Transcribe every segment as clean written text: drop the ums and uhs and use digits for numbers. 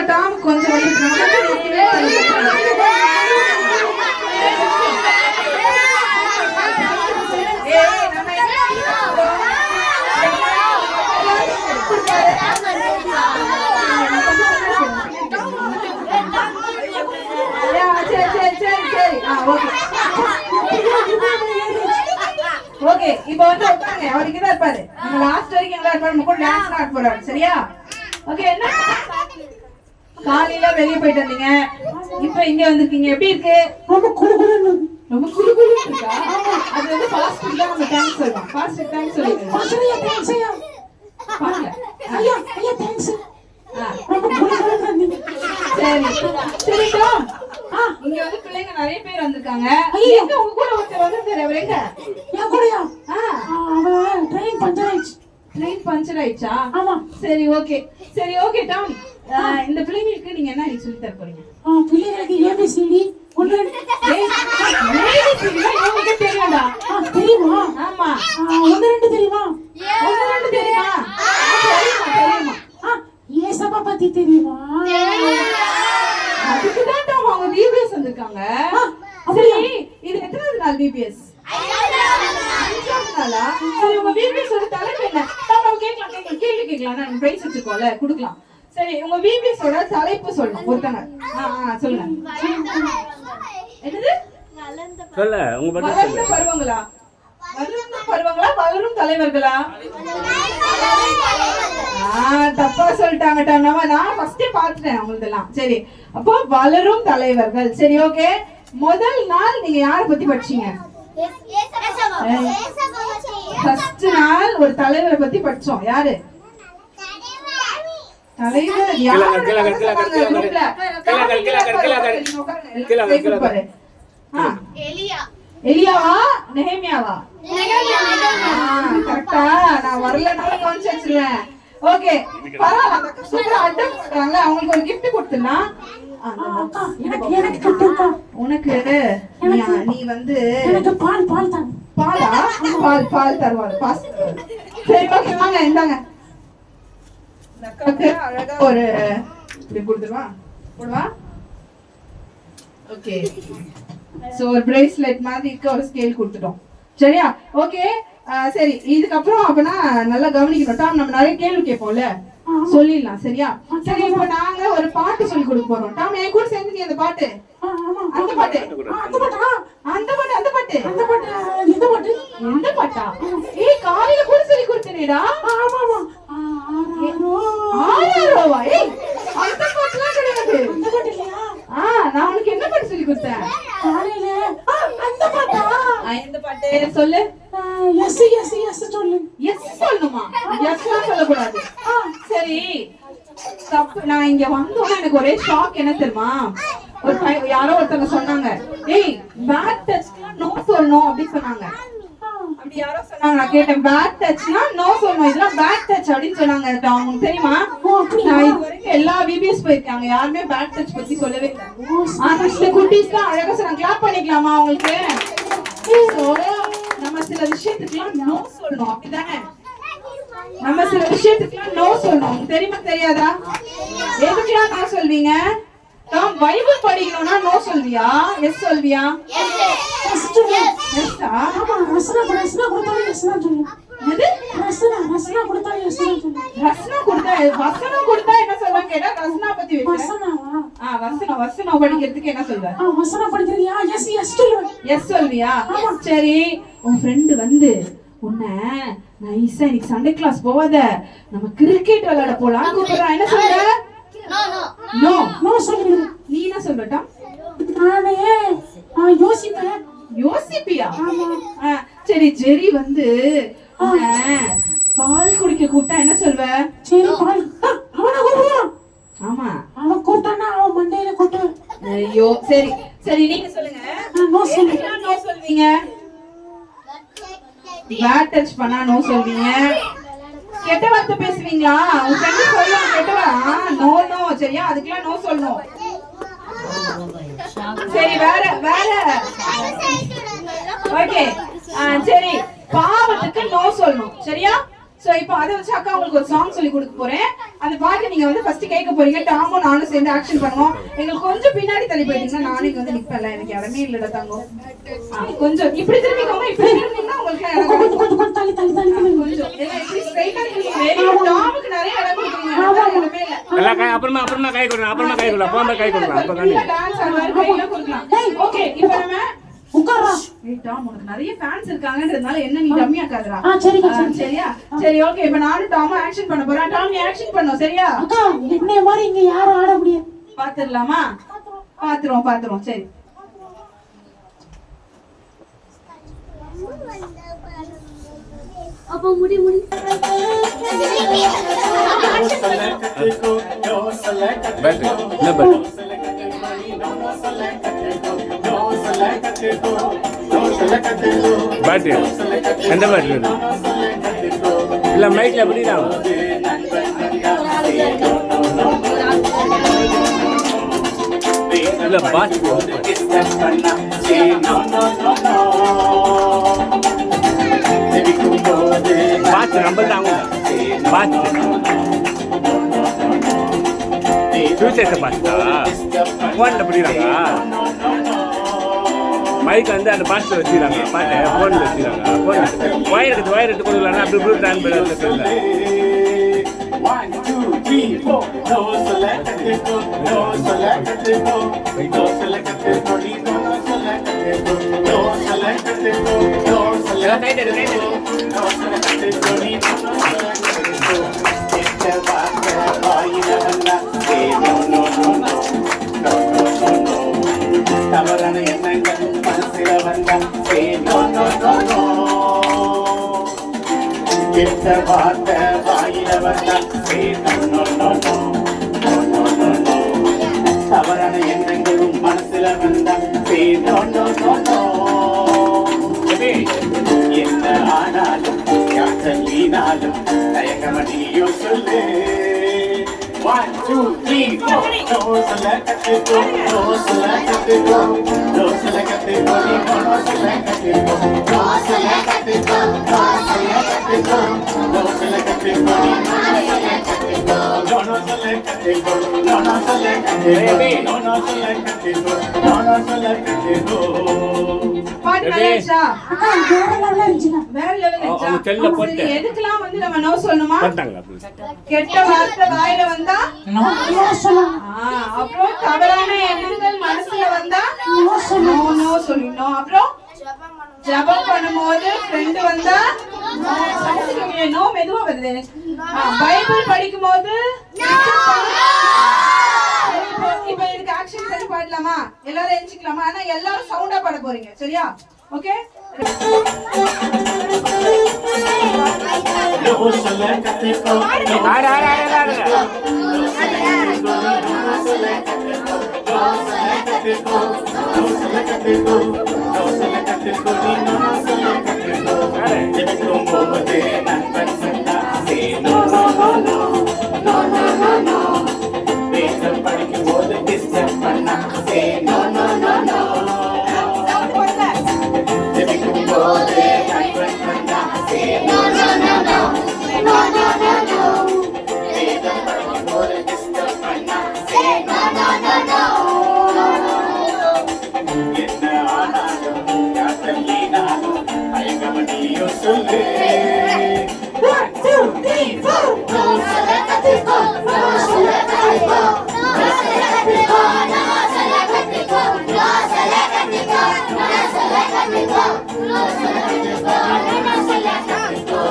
Tom கொஞ்சம் okay இப்போ வந்து உட்காருங்க. அவர் இங்க தான் இருப்பாரு. நம்ம லாஸ்ட் வரைக்கும் எங்க இருப்பாரு? நம்ம கூட டான்ஸ் ஆட போறாரு. சரியா? ஓகே. என்ன காலையில வெளிய போயிட்டு வந்தீங்க, இப்போ இங்க வந்திருக்கீங்க. எப்படி இருக்கு? ரொம்ப குளுகுளுன்னு. ரொம்ப குளுகுளுன்னு இருக்கா? அது வந்து ஃபாஸ்ட் ஃபுட் தான் நம்ம தேங்க்ஸ் சொல்றோம். ஃபாஸ்ட் தேங்க்ஸ் சொல்லுங்க. ஃபாஸ்ட்லியா தேங்க்ஸ் ஐயா. பாருங்க. ஐயா ஐயா தேங்க்ஸ். ரொம்ப குளுகுளுன்னு இருந்தீங்க. சரி. சரி டாம். இங்க வந்து பிள்ளைங்க நிறைய பேர் வந்திருக்காங்க. எங்க உங்க கூட ஒருத்தர் வந்திருக்காரு. அவர் எங்க? என் கூடயா? அவன் ட்ரெயின் பஞ்சர் ஆயிடுச்சு. ட்ரெயின் பஞ்சர் ஆயிடுச்சா? ஆமா. சரி ஓகே. சரி ஓகே டாம். இந்த பிள்ளைங்களுக்கு நீங்க என்ன சொல்லி தர போறீங்க? பிள்ளைங்களுக்கு ஏபிசிடி ஒன்னு ஏபிசிடி உங்களுக்கு தெரியும்டா? தெரியுமா? ஆமா. ஒன்னு ரெண்டு தெரியுமா? ஒன்னு ரெண்டு தெரியுமா? தெரியுமா? ஏசப்பா பத்தி தெரியுமா? அதுக்கு தான் டாம் அவங்க பிபிஎஸ் வந்திருக்காங்க. சரி இது எத்தனாவது நாள் பிபிஎஸ்? 5ஆவது நாளா? சரி உங்க பிபிஎஸ் ஓட தலைப்பு என்ன? நம்ம கேட்கலாம் கேள்வி கேட்கலாம். நான் பிரைஸ் வச்சிருக்கோம்ல கொடுக்கலாம். சரி உங்க பிபிஎஸ் ஓட தலைப்பு சொல்லுங்க ஒருத்தங்க. சொல்லுங்க. என்னது? சொல்ல உங்க பத்தி வளர்ந்த பருவங்களா? வளர்ந்த பருவங்களா வளரும் தலைவர்களா? தப்பா சொல்லிட்டாங்கடா. நான் ஃபர்ஸ்டே பார்த்துட்டேன் அவங்களதெல்லாம். சரி அப்போ வளரும் தலைவர்கள். சரி ஓகே. முதல் நாள் நீங்க யாரை பத்தி படிச்சீங்க? ஃபர்ஸ்ட் நாள் ஒரு தலைவரை பத்தி படிச்சோம். யாரு தலைவர்? எலியாவா நெஹெமியாவா? கரெக்டா. நான் வரலனால கான்செப்ட்ல. ஓகே பரவாயில்லை. சூப்பரா அட்டெண்ட் பண்றாங்க. அவங்களுக்கு ஒரு gift கொடுத்தலாம். உனக்கு நீ வந்து எனக்கு பால் தாங்க. பாலா? பால் தருவாங்க. பாஸ். சரி ஓகே வாங்க இந்தாங்க. நக்கக்கு அழகா ஒரு இப்படி கொடுத்துருவா. போடுவா. ஓகே. சோ ஒரு பிரேஸ்லெட் மாதிரி இருக்க ஒரு ஸ்கேல் கொடுத்துட்டோம். சரியா? ஓகே. சரி இதுக்கப்புறம் அப்பனா நல்லா கவனிக்கணும். டாம் நம்ம நிறைய கேள்வி கேட்போம்ல, சொல்லிடலாம். சரியா? சரி இப்போ நாங்க ஒரு பாட்டு சொல்லி கொடுக்க போறோம். டாம் என் கூட சேர்ந்து நீ அந்த பாட்டு அந்த பாட்டு எந்த பாட்டா? ஏய் காலையில கூட சொல்லி கொடுத்தேனேடா. ஆமாமா. ஆரோவா? ஏய் அந்த பாட்டுலாம் கிடையாது. அந்த பாட்டு இல்லையா? நான் உனக்கு என்ன பாட்டு சொல்லி கொடுத்தேன் காலையில? அந்த பாட்டா? இந்த பாட்டு சொல்லு. எஸ் எஸ் எஸ் சொல்லு. எஸ் சொல்லணுமா? எஸ்லாம் சொல்லக்கூடாது. சரி தப்பு. நான் இங்க வந்தோம் எனக்கு ஒரே ஷாக். என்ன தெரியுமா? ஒரு யாரோ ஒருத்தங்க சொன்னாங்க, ஏய் பேட் டச்லாம் நோ சொல்லணும் அப்படி சொன்னாங்க. அப்படி யாரோ சொன்னாங்க. நான் கேட்டேன் பேட் டச்னா நோ சொல்லணும், இதெல்லாம் பேட் டச் அப்படின்னு சொன்னாங்க. உங்களுக்கு தெரியுமா? நான் இது வரைக்கும் எல்லா பிபிஎஸ் போயிருக்காங்க, யாருமே பேட் டச் பத்தி சொல்லவே இல்லை. ஆனா இந்த குட்டீஸ் தான் அழகா சொன்னாங்க. கிளாப் பண்ணிக்கலாமா அவங்களுக்கு? நம்ம சில விஷயத்துக்குலாம் நோ சொல்லணும். அப்படிதானே? நம்ம சில விஷயத்துக்குலாம் நோ சொல்லணும். தெரியுமா தெரியாதா? எதுக்குலாம் நோ சொல்வீங்க? டாம் பைபிள் படிக்கணும்னா நோ சொல்வியா? எஸ் சொல்வியா? எஸ் எஸ்ஸா? ஆமா. ரசனா கொடுத்தா எஸ் தான் சொல்லுங்க. எது? ரசனா கொடுத்தா எஸ் தான் சொல்லுங்க. ரசனா கொடுத்தா வசனம் கொடுத்தா என்ன சொல்லுங்க கேட்டா ரசனா பத்தி வசனமா? வசனம் படிக்கிறதுக்கு என்ன சொல்வ? வசனம் படிக்கிறீயா? எஸ் எஸ் சொல்லுங்க. எஸ் சொல்வியா? சரி உன் ஃப்ரெண்ட் வந்து உன்னை நைஸா இன்னைக்கு சண்டே கிளாஸ் போவாத நம்ம கிரிக்கெட் விளையாட போலாம் கூப்பிடுறா, என்ன சொல்ற? நோ நோ சொல்லுங்க. நீ என்ன சொல்றடா? நானே யோசிப்பேன். யோசிப்பியா? சரி ஜெரி வந்து பால் குடிக்க கூப்பிட்டா என்ன சொல்வ? சரி பால் அவன கூப்பிடுவான். ஆமா அவன் கூப்பிட்டானா அவன் மண்டையில கொட்டு. ஐயோ சரி சரி நீங்க சொல்லுங்க. நோ சொல்லுங்க. நோ சொல்வீங்க. பேட் டச் பண்ணா நோ சொல்வீங்க. கெட்ட வார்த்தை பேசுவீங்களா? உங்க ஃப்ரெண்ட் சொல்லுவாங்க கெட்டவா? No no. சரியா? அதுக்கெல்லாம் நோ சொல்லணும். சரி வேற ஓகே. சரி பாவத்துக்கு நோ சொல்லணும். சரியா? சோ இப்போ அதை வச்சு அக்கா உங்களுக்கு ஒரு சாங் சொல்லி கொடுக்க போறேன். அந்த பாட்டு நீங்க வந்து ஃபர்ஸ்ட் கேட்க போறீங்க. டாமும் நானும் சேர்ந்து ஆக்ஷன் பண்ணுவோம். எங்களுக்கு கொஞ்சம் பின்னாடி தள்ளி போயிட்டீங்கன்னா நானும் இங்க வந்து நிப்பல. எனக்கு இடமே இல்லடா தங்கம். கொஞ்சம் இப்படி திரும்பிக்கோங்க. இப்படி திரும்பினா உங்களுக்கு கொஞ்சம் தள்ளி கொஞ்சம் இப்படி ஸ்ட்ரைட்டா திரும்பி டாமுக்கு நிறைய இடம் கொடுக்குறீங்க. இடமே இல்ல. எல்லாம் அப்புறமா கை கொடுங்க. போங்க கை கொடுங்க. அப்ப கண்ணு டான்ஸ் ஆடுவாரு கையில கொடுக்கலாம். ஓகே இப்போ நம்ம உட்கார்றா. ஏய் டாம் உனக்கு நிறைய ஃபேன்ஸ் இருக்காங்கன்றதுனால என்ன நீ டம்மி ஆகாதடா. சரியா? சரி ஓகே இப்போ நானும் டாம் ஆக்ஷன் பண்ண போறேன். டாம் நீ ஆக்ஷன் பண்ணு சரியா? அக்கா என்ன மாதிரி இங்க யாரும் ஆட முடியாது. பாத்துறலாமா? பாத்துறோம். சரி. அப்ப முடி பேட்டரி என்ன பேட்டரி பேட்டரி எந்த பேட்டரி இல்ல மைக்ல எப்படிதான் இல்ல பாட்டு பாட்டு நம்ம தாங்க பாட்டு ஃபியூச்சர்ஸை பார்த்தா ஃபோனில் பிடிக்கிறாங்க மைக் வந்து அந்த பாஸ்டர் வச்சுக்கிறாங்க பாட்டை ஃபோனில் வச்சுக்கிறாங்க ஃபோன் ஒயர் எடுத்து கொடுக்கலான்னா அப்படி ப்ளூ ட்ரான் பண்ண தெரியல 1 2 3 4 no selectativo no selectativo no selectativo no selectativo no selectativo no selectativo no selectativo no selectativo esta vaca vaina vanda no no no no no no no tavarana ennagal manasila vanda no no no no esta vaca vaina vanda no no no no no no no tavarana ennagal manasila vanda no no no no என்ன ஆனாலும் யாத்தலீனாலும் தயக்கமடியோ சொல்லு 1 2 3 4 no selectativo no selectativo no selectativo no selectativo no selectativo no selectativo no selectativo no selectativo no selectativo no selectativo no selectativo பாட்டு நல்லா இருந்துச்சா? அக்கா வேற லெவல்ல இருந்துச்சு. வேற லெவல் அவங்க இருந்துச்சா? செல்ல போட்டு எதுக்கெல்லாம் வந்து நம்ம நோ சொல்லணுமா? போட்டாங்க கெட்ட வார்த்தை வாயில வந்தா நோ சொல்லலாம். அப்புறம் தவறான எண்ணங்கள் மனசுல வந்தா நோ சொல்லணும். அப்புறம் ஜெபம் பண்ணும்போது ஃப்ரெண்ட் வந்தா நோ மெதுவா வருது. பைபிள் படிக்கும்போது இப்போ இதுக்கு ஆக்ஷன் பண்ணி பாடலாமா? எல்லாரும் எஞ்சிக்கலாமா? ஆனா எல்லாரும் சவுண்டா பாட போறீங்க சரியா? ஓகே no selectativo படிக்கும்போது டிஸ்டர்ப் பண்ணா no no no no ஜெபிக்கும்போது நண்பன் வந்தா no no no no no no no no வேதம் படிக்கும்போது டிஸ்டர்ப் பண்ணா no no no no என்ன ஆனாலும் யாத்தலீனாலும் தயக்கமடியோ சொல்லு 1 2 3 4 no selectativo no selectativo no selectativo no selectativo no selectativo no selectativo no selectativo no selectativo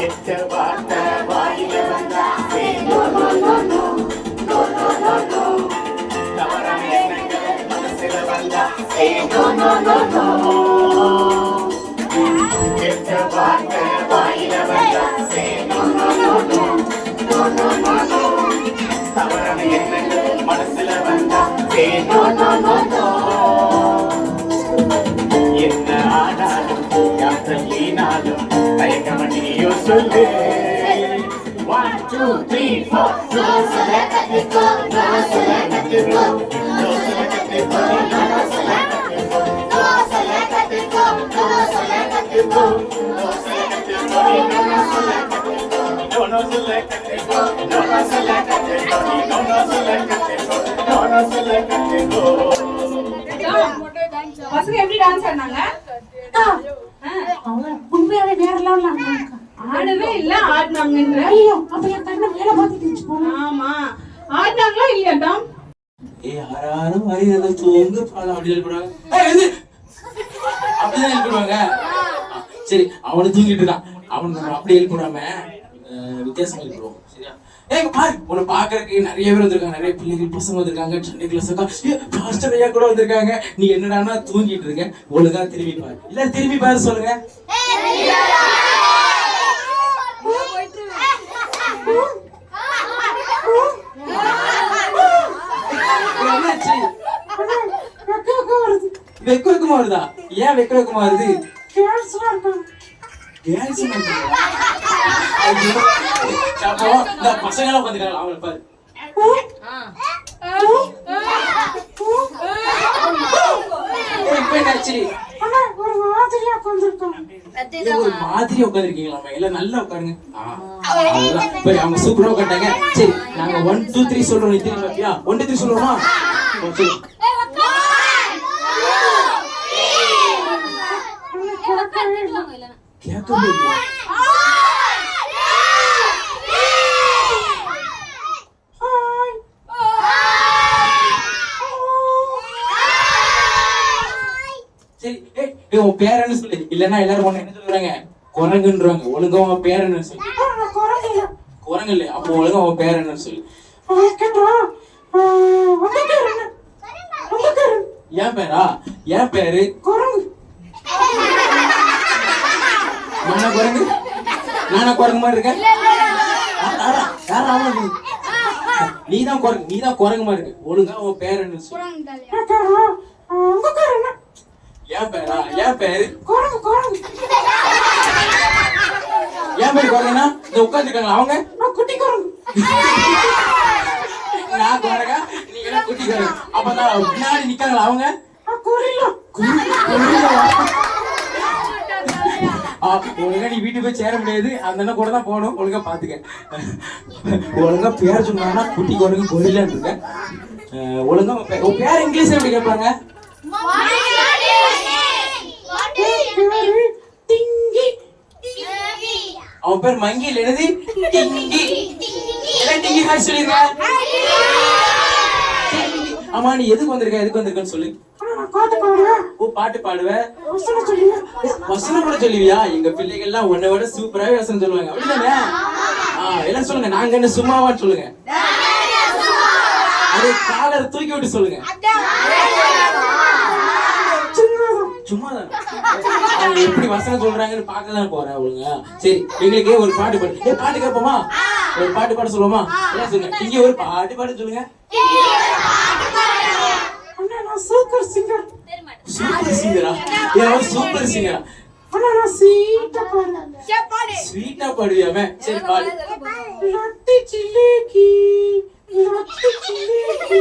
esta vaca vaina vanda no no no no no no no no tavarana ennagal manasila vanda no no no no esta vaca vaina vanda no no no no no no no no tavarana ennagal manasila vanda no no no no என்ன ஆனாலும் யாத்தலீனாலும் தயக்கமடியோ சொல்லு 1 2 3 4 no selectativo no selectativo no selectativo no selectativo no selectativo no selectativo no selectativo no selectativo no சொல்ல கத்துக்கோ no சொல்ல கத்துக்கோ நீ no சொல்ல கத்துக்கோ நோ சொல்ல கத்துக்கோ பசங்க எப்படி டான்ஸ் ஆடினாங்க? அவங்க உண்மையாவே வேற லெவல்ல ஆடுனாங்க. ஆடவே இல்ல ஆடினாங்கன்ற. ஐயோ அப்ப என் கண்ணு மேல பார்த்துட்டு இருந்துச்சு போல. ஆமா ஆடினாங்களா இல்லையா டாம்? யாரும் வரையில தூங்கு பாடம் அப்படி எழுப்புறாங்க. அப்படிதான் எழுப்புவாங்க. சரி அவனு தூங்கிட்டு இருக்கான். அவன் நம்ம அப்படி எழுப்புறாம வித்தியாசம் எழுப்புறோம். சரியா? ஏய் பாரு உன்னை பாக்குறதுக்கு நிறைய பேர் வந்திருக்காங்க. நிறைய பிள்ளைகள் பசங்க வந்திருக்காங்க. சண்டை கிளாஸ் பாஸ்டர் ஐயா கூட வந்திருக்காங்க. நீ என்னடான்னா தூங்கிட்டு இருக்க. ஒழுங்கா திரும்பி பாரு. இல்ல திரும்பி பாரு சொல்லுங்க. என்னாச்சு? வெக்க வெக்கமா வருதா? ஏன் வெக்க வெக்கமா வருது? கேர்ள்ஸ்லாம் இருக்காங்க. பசங்க எல்லாம் வந்துருக்காங்க. அவங்களை பாரு. இப்ப என்னாச்சு? ஆனா ஒரு மாதிரியா உட்கார்ந்திருக்காங்க. ஒரு மாதிரி உட்காந்துருக்கீங்களா? எல்லாம் நல்லா உட்காருங்க. அவங்க சூப்பரா உட்காட்டாங்க. சரி நாங்க 1 2 3 சொல்றோம். நீ திரும்பி பாப்பியா? 1 2 3 சொல்லுவோமா? கேட்கவே இல்லையா? சரி உன் பேர் என்ன சொல்லு. இல்லன்னா எல்லாரும் ஒண்ணு என்ன சொல்றாங்க? குரங்குன்றாங்க. ஒழுங்கா உன் பேர் என்ன சொல்லு. குரங்கு இல்ல. அப்போ ஒழுங்கா உன் பேர் என்ன சொல்லு. என் பேரா? என் பேரு குரங்கு. நானா குரங்கு? நானா குரங்கு மாதிரி இருக்கேன்? நீதான் குரங்கு. நீதான் குரங்கு மாதிரி இருக்கு. ஒழுங்கா உன் பேர் என்ன சொல்லு. என் பேரா? என் பேரு குரங்கு குரங்கு. என் பேரு குரங்குனா இந்த உட்காந்துருக்காங்களா அவங்க? குட்டி குரங்கு. நான் குரங்கா? நீங்க எல்லாம் குட்டி குரங்கு. அப்பதான் பின்னாடி நிக்காங்களா அவங்க? கொரில்லா. ஒழுங்கா நீ வீட்டுக்கு போய் சேர முடியாது. அந்த அண்ணன் கூட தான் போகணும். ஒழுங்கா பாத்துக்க. ஒழுங்கா பேர் சொன்னாங்கன்னா குட்டி குரங்கு கொரில்லான்னு இருக்க. ஒழுங்கா உன் பேர் இங்கிலீஷ்ல எப்படி கேட்பாங்க? அவன் பேர் மங்கி இல்ல என்னது? டிங்கி. எல்லாம் டிங்கி ஹாய் சொல்லிருங்க. ஆமா நீ எதுக்கு வந்திருக்க? எதுக்கு வந்திருக்கன்னு சொல்லு. பாட்டு பாடுவேன். ஓ பாட்டு பாடுவ? வசனம் சொல்லுவேன். வசனம் கூட சொல்லுவியா? எங்க பிள்ளைகள் எல்லாம் உன்னை விட சூப்பராவே வசனம் சொல்லுவாங்க. அப்படிதானே? எல்லாம் சொல்லுங்க. நாங்க என்ன சும்மாவான்னு சொல்லுங்க. அது காலர் தூக்கி விட்டு சொல்லுங்க. சும்மாதான். அவங்க எப்படி வசனம் சொல்றாங்கன்னு பார்க்கதான் போறேன். ஒழுங்க சரி எங்களுக்கே ஒரு பாட்டு பாடு. பாட்டு கேட்போமா? ஒரு பாட்டு பாட சொல்லுவோமா? என்ன சொல்லுங்க. இங்க ஒரு பாட்டு பாட சொல்லுங்க. Super singer. சூப்பர் சிங்கரா? யார் சூப்பர் சிங்கரா? நான் சீட்டா பாடுவேன். ஸ்வீட்டா பாடுவியாமே? சரி பாடு. லட்டி ஜிலேபி லட்டி ஜிலேபி.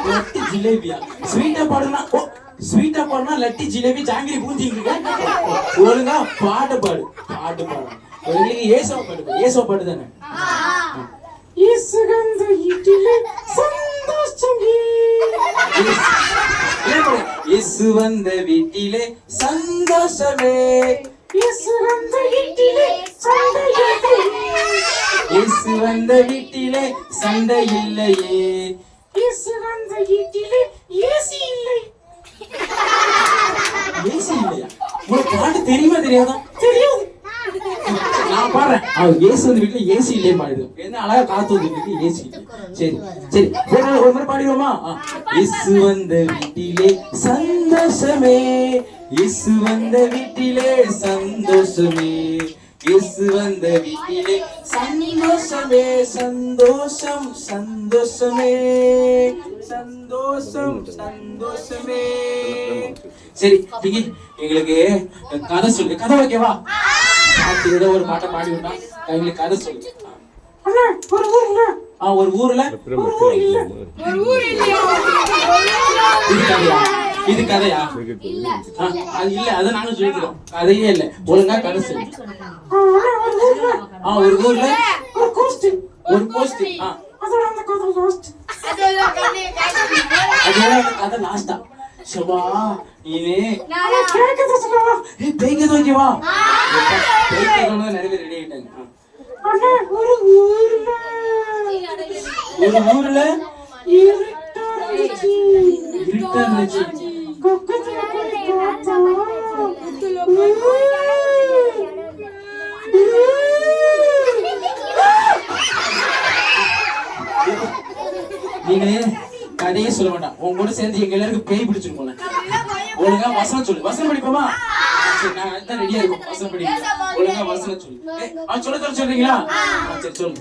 லட்டி ஜிலேபியா? ஸ்வீட்டா பாடுனா ஸ்வீட்டா பாடுனா லட்டி ஜிலேபி ஜாங்கிரி பூந்திட்டு இருக்க. ஒழுங்கா பாட்டு பாடு. பாட்டு பாடு. உங்களுக்கு ஏசோ பாடு. ஏசோ பாட்டு தானே? இசுகந்த இடிலே சந்தோஷமே. இயேசு வந்த வீட்டிலே சந்தோஷமே. இசுகந்த இடிலே சண்டை இல்லையே. இயேசு வந்த வீட்டிலே சண்டை இல்லையே. இசுகந்த இடிலே ஏசி இல்லை. ஏசி இல்லையா? உங்களுக்கு பாட்டு தெரியுமா தெரியாதா? தெரியாது. நான் பாடுறேன். ஏசி வந்து வீட்டுல ஏசி இல்லையே பாடுது. என்ன அழகா காத்து வந்து வீட்டுல ஏசி. சரி சரி ஒரு மாதிரி பாடிடுவோமா? இயேசு வந்த வீட்டிலே சந்தோஷமே. இயேசு வந்த வீட்டிலே சந்தோஷமே. இயேசு வந்த வீட்டிலே சந்தோஷமே. சந்தோஷம் சந்தோஷமே. சந்தோஷம் சந்தோஷமே. சரி எங்களுக்கு கதை சொல்லு. கதை ஓகேவா? ஏதோ ஒரு பாட்டை பாடி விட்டா எங்களுக்கு கதை சொல்லு. அண்ணா ஒரு ஊர்ல ஒரு ஊர்ல இது கதையா? இது கதையா? அது இல்ல. அதை நானும் சொல்லிக்கிறோம். கதையே இல்ல. ஒழுங்கா கதை சொல்லு. ஒரு ஒரு ஊர்ல ஒரு கோஸ்ட் ஒரு போஸ்ட். அதோட அந்த கதை லாஸ்ட். அதோட அந்த கதை லாஸ்டா. சபா நீனே கேக்குது சொல்லவா? பேய்க்கு ஓகேவா? பேய்க்கு சொன்னது நிறைய பேர் ரெடி ஆயிட்டாங்க. அண்ணா ஒரு ஊர்ல இருட்டா இருந்துச்சு. பக்கத்துல போய் பார்த்தா நீங்க கதையே சொல்ல வேண்டாம். உன் கூட சேர்ந்து எங்க எல்லாருக்கும் பேய் பிடிச்சிட்டு போல. ஒழுங்கா வசனம் சொல்லு. வசனம் படிப்போமா? சரி நாங்க அதுதான் ரெடியா இருக்கோம். வசனம் படிக்க ஒழுங்கா வசனம் சொல்லு. அவன் சொல்ல தர சொல்றீங்களா? சரி சொல்லு.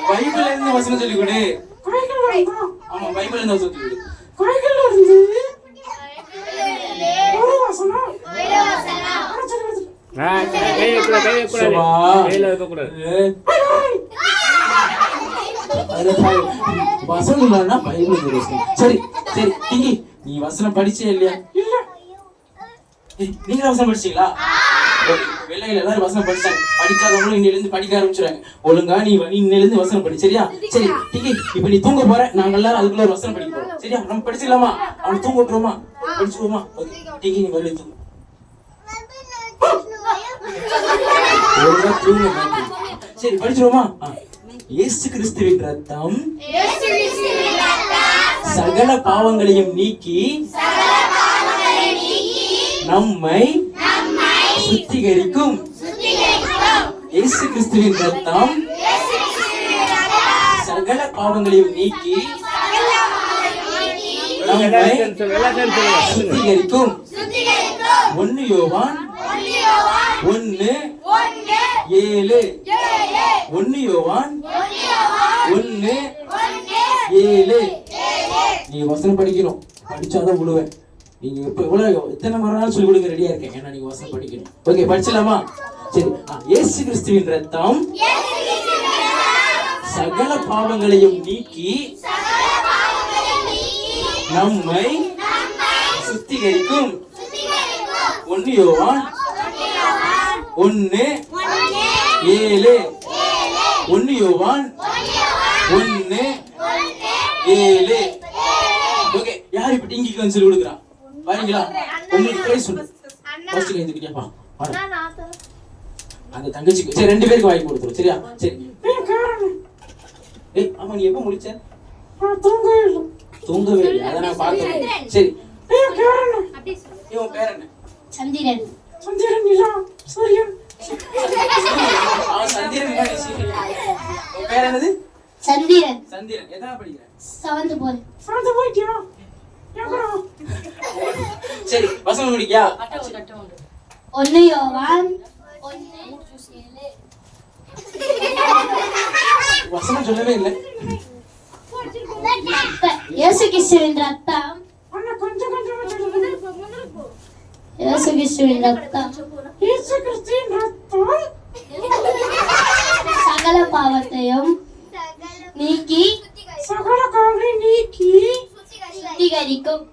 பைபிள்ல இருந்து வசனம் சொல்லி கொடு. ஆமா பைபிள்ல இருந்து வசனம் சொல்லி கொடு. கோயில்ல இருந்து ஒரு வசனம் கையில வைக்க கூடாது. வசனம் இல்லைன்னா பைபிள் வசனம். சரி சரி டிங்கி நீ வசனம் படிச்சே இல்லையா? நீங்க வசனம் படிச்சீங்களா? வெள்ளையில எல்லாரும் வசனம் படிச்சாங்க. படிக்காதவங்களும் இன்னில இருந்து படிக்க ஆரம்பிச்சுறாங்க. ஒழுங்கா நீ இன்னில இருந்து வசனம் படி. சரியா? சரி டிங்கி இப்ப நீ தூங்க போற. நாங்க எல்லாரும் அதுக்குள்ள ஒரு வசனம் படிக்க போறோம். சரியா? நம்ம படிச்சிடலாமா? அவன் தூங்க விட்டுருமா? படிச்சுருவோமா? டிங்கி நீ வெளியே தூங்க. ஒழுங்கா தூங்க. சரி படிச்சிருவோமா? இயேசு கிறிஸ்துவின் ரத்தம் சகல பாவங்களையும் நீக்கி நம்மை சுத்திகரிக்கும். இயேசு கிறிஸ்துவின் ரத்தம் சகல பாவங்களையும் நீக்கி நம்மை சுத்திகரிக்கும். 1 யோவான் 1:7. 1 யோவான் 1:7. நீங்க வசனம் படிக்கணும். படிச்சாதான் விடுவேன். நீங்க இப்ப எத்தனை முறை சொல்லி கொடுக்க ரெடியா இருக்கேன். ஏன்னா நீங்க வசனம் படிக்கணும். ஓகே படிச்சலாமா? சரி. இயேசு கிறிஸ்துவின் ரத்தம் சகல பாவங்களையும் நீக்கி நம்மை சுத்திகரிக்கும். 1 யோவான் 1:7. 1 யோவான் 1:7. ஓகே யார் இப்ப டிங்கிக்கு வந்து சொல்லி கொடுக்குறா? வரீங்களா? உங்களுக்கு பேர் சொல்லு. ஃபர்ஸ்ட் கை தூக்கி கேப்பா. அந்த தங்கச்சிக்கு சரி 2 பேருக்கு வாங்கி கொடுத்துரு. சரியா? சரி. ஆமா நீ எப்ப முடிச்ச? தூங்கவே இல்லை. அத நான் பார்த்தேன். சரி. உன் பேர் என்ன? சந்திரன் நிலா சூரியன் அவன் சந்திரன் தான் சீரியல். உன் பேர் என்னது? சந்திரன் சந்திரன். எதா படிக்கிற? 7th boy சாந்து போயிட்டியா? எங்கடா? சரி வசனம் படிக்கியா? 1 யோவான் 1:7. வசனம் சொல்லவே இல்லை. இயேசு கிறிஸ்துவின் ரத்தம் அண்ணா கொஞ்சம் சொல்லுங்க. இயேசு கிறிஸ்துவின் ரத்தம் இயேசு கிறிஸ்துவின் ரத்தம் சகல பாவத்தையும் நீக்கி சகல பாவங்களை நீக்கி சுத்திகரிக்கும்.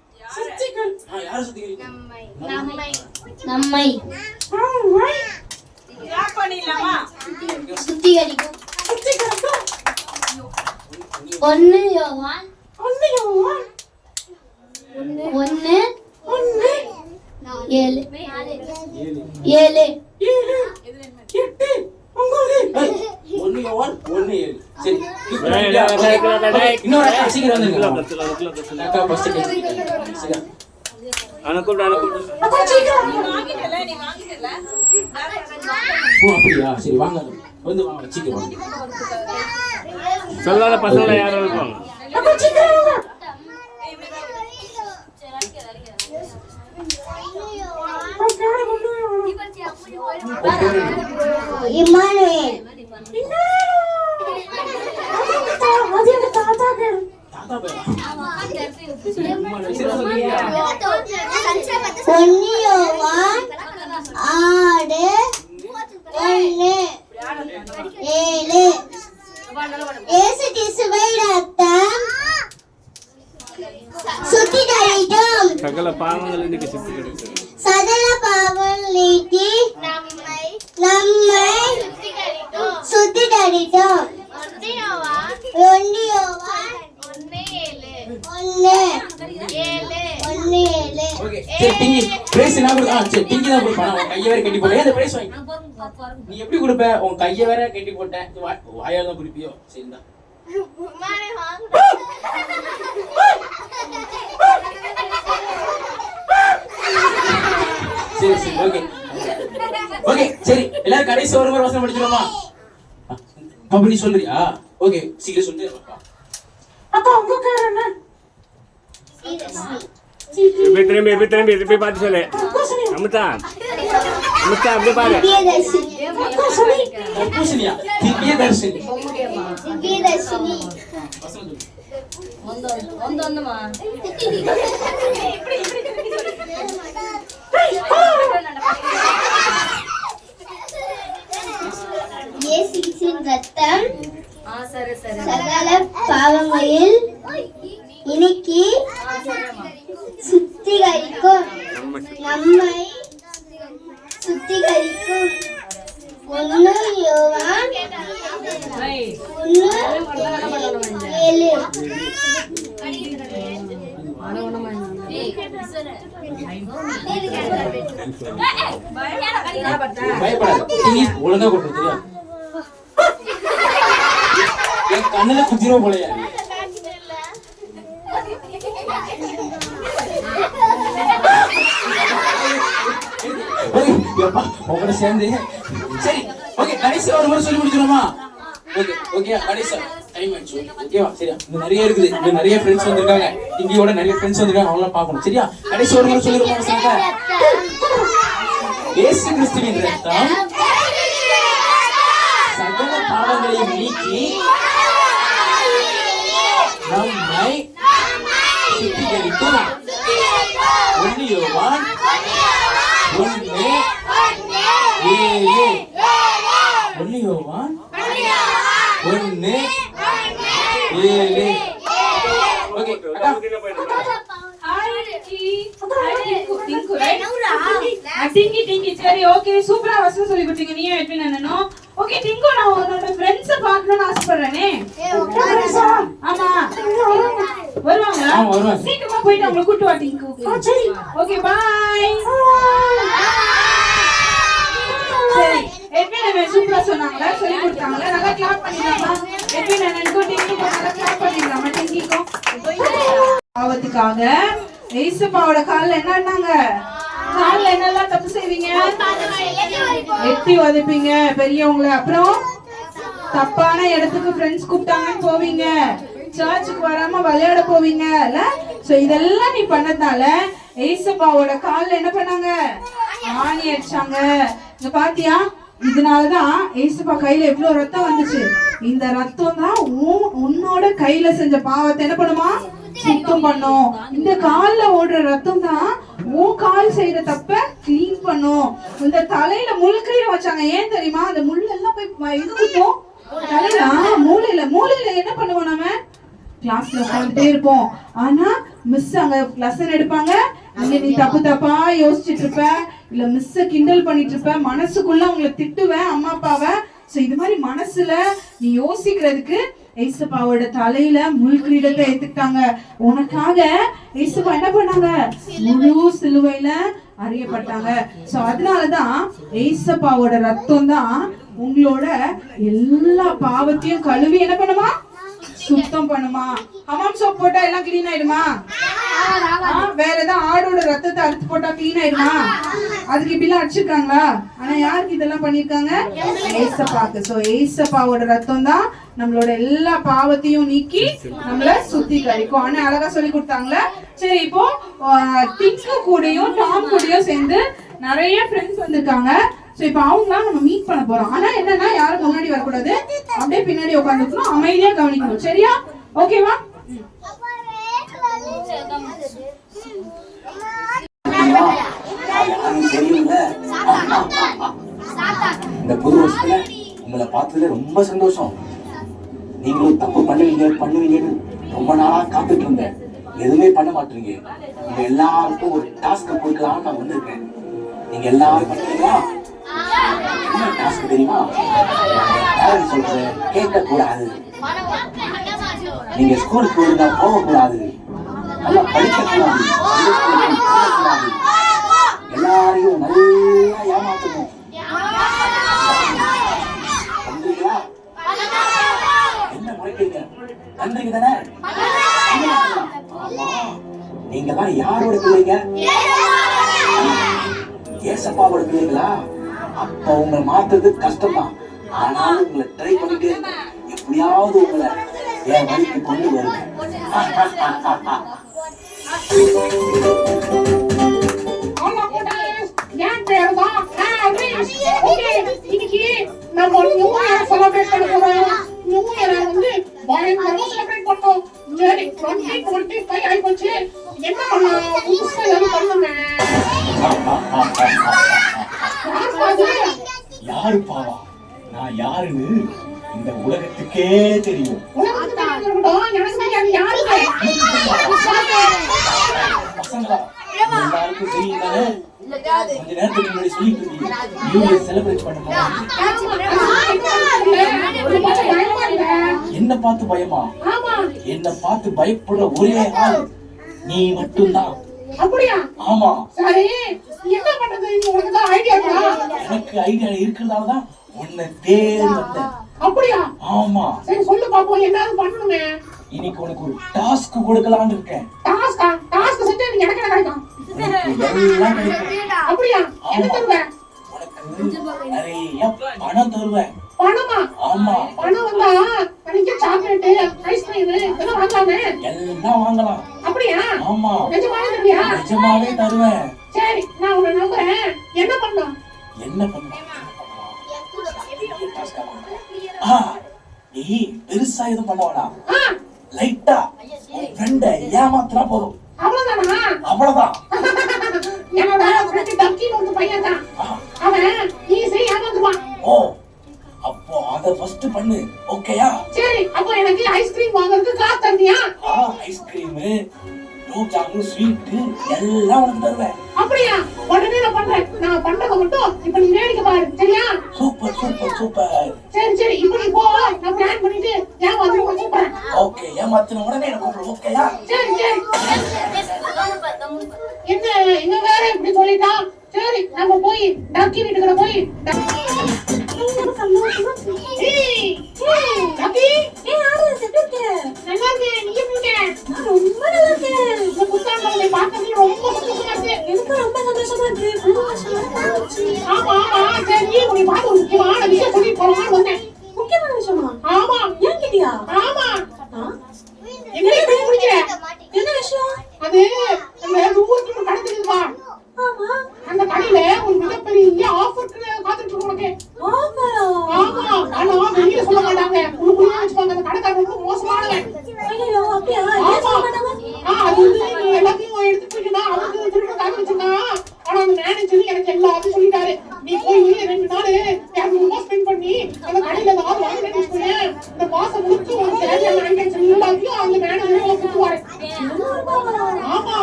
யாரை சுத்திகரிக்கும்? நம்மை நம்மை சுத்திகரிக்கும். 1 யோவான் 1:7. 1 யோவான் 1:7. சரி இன்னொரு அக்கா சீக்கிரம் வந்துருங்க. அக்கா ஃபர்ஸ்ட் கை. சரி அனுக்கூட ஓ அப்படியா? சரி வாங்க வந்து வாங்க சீக்கிரம் வாங்க. சொல்லாத பசங்க யாரும் இருப்பாங்க. இம்மானுவேல் தாத்தா பேரா? 1 யோவான் 6:1-7. இயேசு கிறிஸ்துவின் ரத்தம் சுத்திகரிக்கும். சகல பாவங்கள் இன்னைக்கு சுத்திகரிக்கும். சகல நீட்டி நம்மை சுத்திகரித்தோம். 1 யோவான் 1:7. ஓகே சரி டிங்கி பிரைஸ் என்ன கொடுக்க சரி டிங்கி தான் கொடுப்பா உன் கையை வேற கட்டி போட்டே அந்த பிரைஸ் வாங்கி நீ எப்படி கொடுப்ப உன் கையை வேற கட்டி போட்டேன் வாயால தான் குடிப்பியோ சரிடா சரி சரி ஓகே ஓகே சரி எல்லாரும் கடைசி ஒரு முறை வசனம் படிச்சிரோமா அப்படி சொல்றியா ஓகே சீக்கிரம் சொல்லு அக்கா உங்க பேர் என்ன? திரும்பி பார்த்து சொல்லு அமுதா அப்படியே பாரு பூசணியா திவ்யதர்ஷினி இயேசுவின் ரத்தம் சகல பாவங்களில் இன்னைக்கு சுத்திகரிக்கும் நம்மை சுத்திகரிக்கும் 1 யோவான் 1:7. பயப்படாத நீ ஒழுங்கா கொடுத்து என் கண்ணுல குத்திரோ போலையா உங்களோட சேர்ந்து சரி ஓகே கடைசி ஒரு முறை சொல்லி முடிச்சிடுமா ஓகே ஓகே கடைசி டைம் ஆயிடுச்சு ஓகேவா சரியா இங்க நிறைய இருக்குது இங்க நிறைய ஃப்ரெண்ட்ஸ் வந்திருக்காங்க இங்கயோட நிறைய ஃப்ரெண்ட்ஸ் வந்திருக்காங்க அவங்கள பார்க்கணும் சரியா கடைசி ஒரு முறை சொல்லிடுமா சார் இயேசு கிறிஸ்துவின் ரத்தம் சகல பாவங்களையும் நீக்கி நம்மை சுத்திகரிக்கும் 1 யோவான் 1:7 1 யோவான் 1:7 ஓகே டிங்கி சரி ஓகே சூப்பரா வசனம் சொல்லி கொடுத்தீங்க நீயே எப்படி நானோ ஓகே டிங்கு நான் உன்னோட ஃப்ரெண்ட்ஸ் பார்க்கணும்னு ஆசைப்படுறேனே ஆமா வருவாங்க சீக்கிரமா போயிட்டு அவங்களை கூட்டு வா டிங்கு சரி ஓகே பை சரி எப்படி நான் சூப்பரா சொன்னாங்களா சொல்லி கொடுத்தாங்களா நல்லா கிளாப் பண்ணிடலாமா எப்படி நான் டிங்கு நல்லா கிளாப் பண்ணிடலாமா டிங்கிக்கும் பாவத்துக்காக ஏசப்பாவோட கால்ல என்ன பண்ணாங்க கால்ல என்னெல்லாம் தப்பு செய்வீங்க எட்டி உதைப்பீங்க பெரியவங்கள அப்புறம் தப்பான இடத்துக்கு ஃப்ரெண்ட்ஸ் கூப்பிட்டாங்கன்னு போவீங்க சர்ச்சுக்கு வராம விளையாட போவீங்கல்ல சோ இதெல்லாம் நீ பண்ணதால ஏசப்பாவோட கால்ல என்ன பண்ணாங்க ஆணி அடிச்சாங்க இங்க பாத்தியா இதனாலதான் ஏசப்பா கையில எவ்வளவு ரத்தம் வந்துச்சு இந்த ரத்தம் தான் உன்னோட கையில செஞ்ச பாவத்தை என்ன பண்ணுமா சுத்தம் பண்ணும் இந்த கால்ல ஓடுற ரத்தம் தான் உன் கால் செய்யற தப்ப கிளீன் பண்ணும் இந்த தலையில முள்கயிறு வச்சாங்க ஏன் தெரியுமா அந்த முள் எல்லாம் போய் எங்க குத்தும் தலையில மூளையில என்ன பண்ணுவோம் நம்ம கிளாஸ்ல உட்காந்துட்டே இருப்போம் ஆனா மிஸ் அங்க லெசன் எடுப்பாங்க அங்க நீ தப்பா யோசிச்சுட்டு இருப்ப இல்ல மிஸ் கிண்டல் பண்ணிட்டு இருப்ப மனசுக்குள்ள உங்களை திட்டுவேன் அம்மா அப்பாவை சோ இது மாதிரி மனசுல நீ யோசிக்கிறதுக்கு ஏசப்பாவோட தலையில முள் கிரீடத்தை ஏத்துக்கிட்டாங்க உனக்காக ஏசப்பா என்ன பண்ணாங்க முழு சிலுவையில அறியப்பட்டாங்க சோ அதனாலதான் ஏசப்பாவோட ரத்தம் தான் உங்களோட எல்லா பாவத்தையும் கழுவி என்ன பண்ணுமா சுத்தம் பண்ணுமா ஹமாம் சோப் போட்டா எல்லாம் கிளீன் ஆயிடுமா வேற ஏதாவது ஆடோட ரத்தத்தை அறுத்து போட்டா கிளீன் ஆயிடுமா அதுக்கு இப்படிலாம் அடிச்சிருக்காங்களா ஆனா யாருக்கு இதெல்லாம் பண்ணிருக்காங்க ஏசப்பாக்கு சோ ஏசப்பாவோட ரத்தம் தான் நம்மளோட எல்லா பாவத்தையும் நீக்கி நம்மள சுத்திகரிக்கும் ஆனா அழகா சொல்லி கொடுத்தாங்களே சரி இப்போ டிங்கு கூடயும் டாம் கூடயும் சேர்ந்து நிறைய ஃப்ரெண்ட்ஸ் வந்திருக்காங்க சோ இப்போ அவங்களாம் நம்ம மீட் பண்ண போறோம் ஆனா என்னன்னா யாரும் முன்னாடி வரக்கூடாது அப்படியே பின்னாடி உட்காந்துக்கணும் அமைதியா கவனிக்கணும் சரியா ஓகேவா இந்த புது வருஷத்துல உங்களை பார்த்ததுல ரொம்ப சந்தோஷம் நீங்களும் தப்பு பண்ணுவீங்கன்னு ரொம்ப நாளா காத்துட்டு இருந்தேன் எதுவுமே பண்ண மாட்டீங்க உங்க எல்லாருக்கும் ஒரு டாஸ்க் கொடுக்கலாம்னு நான் வந்திருக்கேன் நீங்க எல்லாரும் பண்ணுவீங்களா? என்ன டாஸ்க் தெரியுமா? பேரண்ட்ஸ் சொல்றது கேட்க கூடாது. நீங்க ஸ்கூலுக்கு ஒழுங்கா போக கூடாது, நல்லா படிக்க கூடாது, எல்லாரையும் நல்லா ஏமாத்தணும். நன்றிங்களா? என்ன முறைக்கிறீங்க? நன்றிங்க தானே? ஆமா. நீங்க தான் யாரோட பிள்ளைங்க? ஏசப்பாவோட பிள்ளைங்களா? அப்ப உங்களை மாத்துறது கஷ்டம்தான். ஆனாலும் உங்களை ட்ரை பண்ணிட்டு எப்படியாவது உங்களை என் வழிக்கு கொண்டு வருங்க. என் பேர் தான் ஹாரிஸ். ஓகே, இன்னைக்கு நம்ம நியூ இயர் செலிப்ரேட் பண்ண போறோம். நியூ இயர் வந்து பயங்கரமா செலிப்ரேட் பண்ணோம். சரி, 2025 ஆயிப்போச்சு. என்ன பண்ணலாம்? புதுசா ஏதாவது பண்ணுங்க. யாரு பாவா? நான் யாருன்னு இந்த உலகத்துக்கே தெரியும். உனக்கு தெரிஞ்சிருக்கட்டும், எனக்கு தெரியாது யாருங்க. பசங்களா, எல்லாருக்கும் தெரியும் தானே? கொஞ்ச நேரத்துக்கு முன்னாடி சொல்லிட்டு இருந்தீங்க நியூ இயர் செலிப்ரேட் பண்ண போறோம். என்ன பார்த்து பயமா? என்ன பார்த்து பயப்படுற ஒரே ஆள் நீ மட்டும்தான். அப்படியா? ஆமா. சரி, என்ன பண்றது? உனக்கு தான் ஐடியா இருக்கா? எனக்கு ஐடியா இருக்கிறதால தான் உன்னை தேடி வந்தேன். அப்படியா? ஆமா. சரி சொல்லு பாப்போம், என்னது பண்ணணுமே? இன்னைக்கு உனக்கு ஒரு டாஸ்க் கொடுக்கலாம்னு இருக்கேன். டாஸ்கா? டாஸ்க் செஞ்சா எனக்கு என்ன கிடைக்கும்? உனக்கு எல்லாம் கிடைக்கும். அப்படியா? என்ன தருவேன்? உனக்கு நிறைய பணம் தருவேன். பணமா? ஆமா. பணம் வந்தா நிறைய சாக்லேட், ஐஸ்கிரீம் இதெல்லாம் வாங்கலாமே? எல்லாம் வாங்கலாம். அப்படியா? ஆமா. நிஜமாவே தருவியா? நிஜமாவே தருவேன். சரி, நான் உன்னை நம்புறேன். என்ன பண்ணலாம்? என்ன பண்ண? நீ பெருசா எதுவும் பண்ண வேணாம். லைட்டா உன் ஃப்ரெண்ட ஏமாத்தினா போதும். அவ்வளவுதானா? அவ்வளவுதான். என்னோட ஃப்ரெண்ட் டக்கின்னு ஒரு பையன் தான். அவன் ஈஸியா ஏமாந்துருவான். ஓ, அப்போ அத ஃபர்ஸ்ட் பண்ணு. ஓகேயா? சரி, அப்போ எனக்கு ஐஸ்கிரீம் வாங்குறதுக்கு காசு தருவியா? ஐஸ்கிரீம், குலோப் ஜாமுன், ஸ்வீட் எல்லாம் உனக்கு தருவேன். அப்படியா? உடனே நான் பண்றேன். நான் பண்றத மட்டும் இப்ப நீ வேடிக்கை பாரு, சரியா? Super super super. சரி சரி, இப்ப நீ போ. நான் பிளான் பண்ணிட்டு ஏமாத்திட்டு கூப்பிடுறேன். ஓகே, ஏமாத்தின உடனே எனக்கு கூப்பிடு. ஓகேயா? சரி சரி. என்ன இவன் வேற இப்படி சொல்லிட்டான்? சரி, நம்ம போய் டக்கி வீட்டுக்குள்ள போய் அந்த கடையில ஒரு மிகப்பெரிய ஆஃபர் காத்துட்டு இருக்கு உனக்கு. ஆமா, ஆனா வெளியில சொல்ல மாட்டாங்க. உங்களுக்குள்ள வச்சுப்பாங்க. அந்த கடைக்காரர் ரொம்ப மோசமானவன். அது நீ எல்லாத்தையும் எடுத்து போயிட்டா அவனுக்கு திரும்ப காத்து வச்சிருக்கான். ஆனா அந்த மேனேஜர் எனக்கு எல்லாத்தையும் சொல்லிட்டாரு. நீ போய் 2 நாள் 200 ஸ்பெண்ட் பண்ணி அந்த கடையில ஏதாவது வாங்கிட்டு வச்சுக்கோங்க. இந்த மாசம் முழுக்க உனக்கு தேவையான ஐட்டம்ஸ் எல்லாத்தையும் அந்த மேனேஜர் உனக்கு கொடுத்துருவாரு. ஆமா,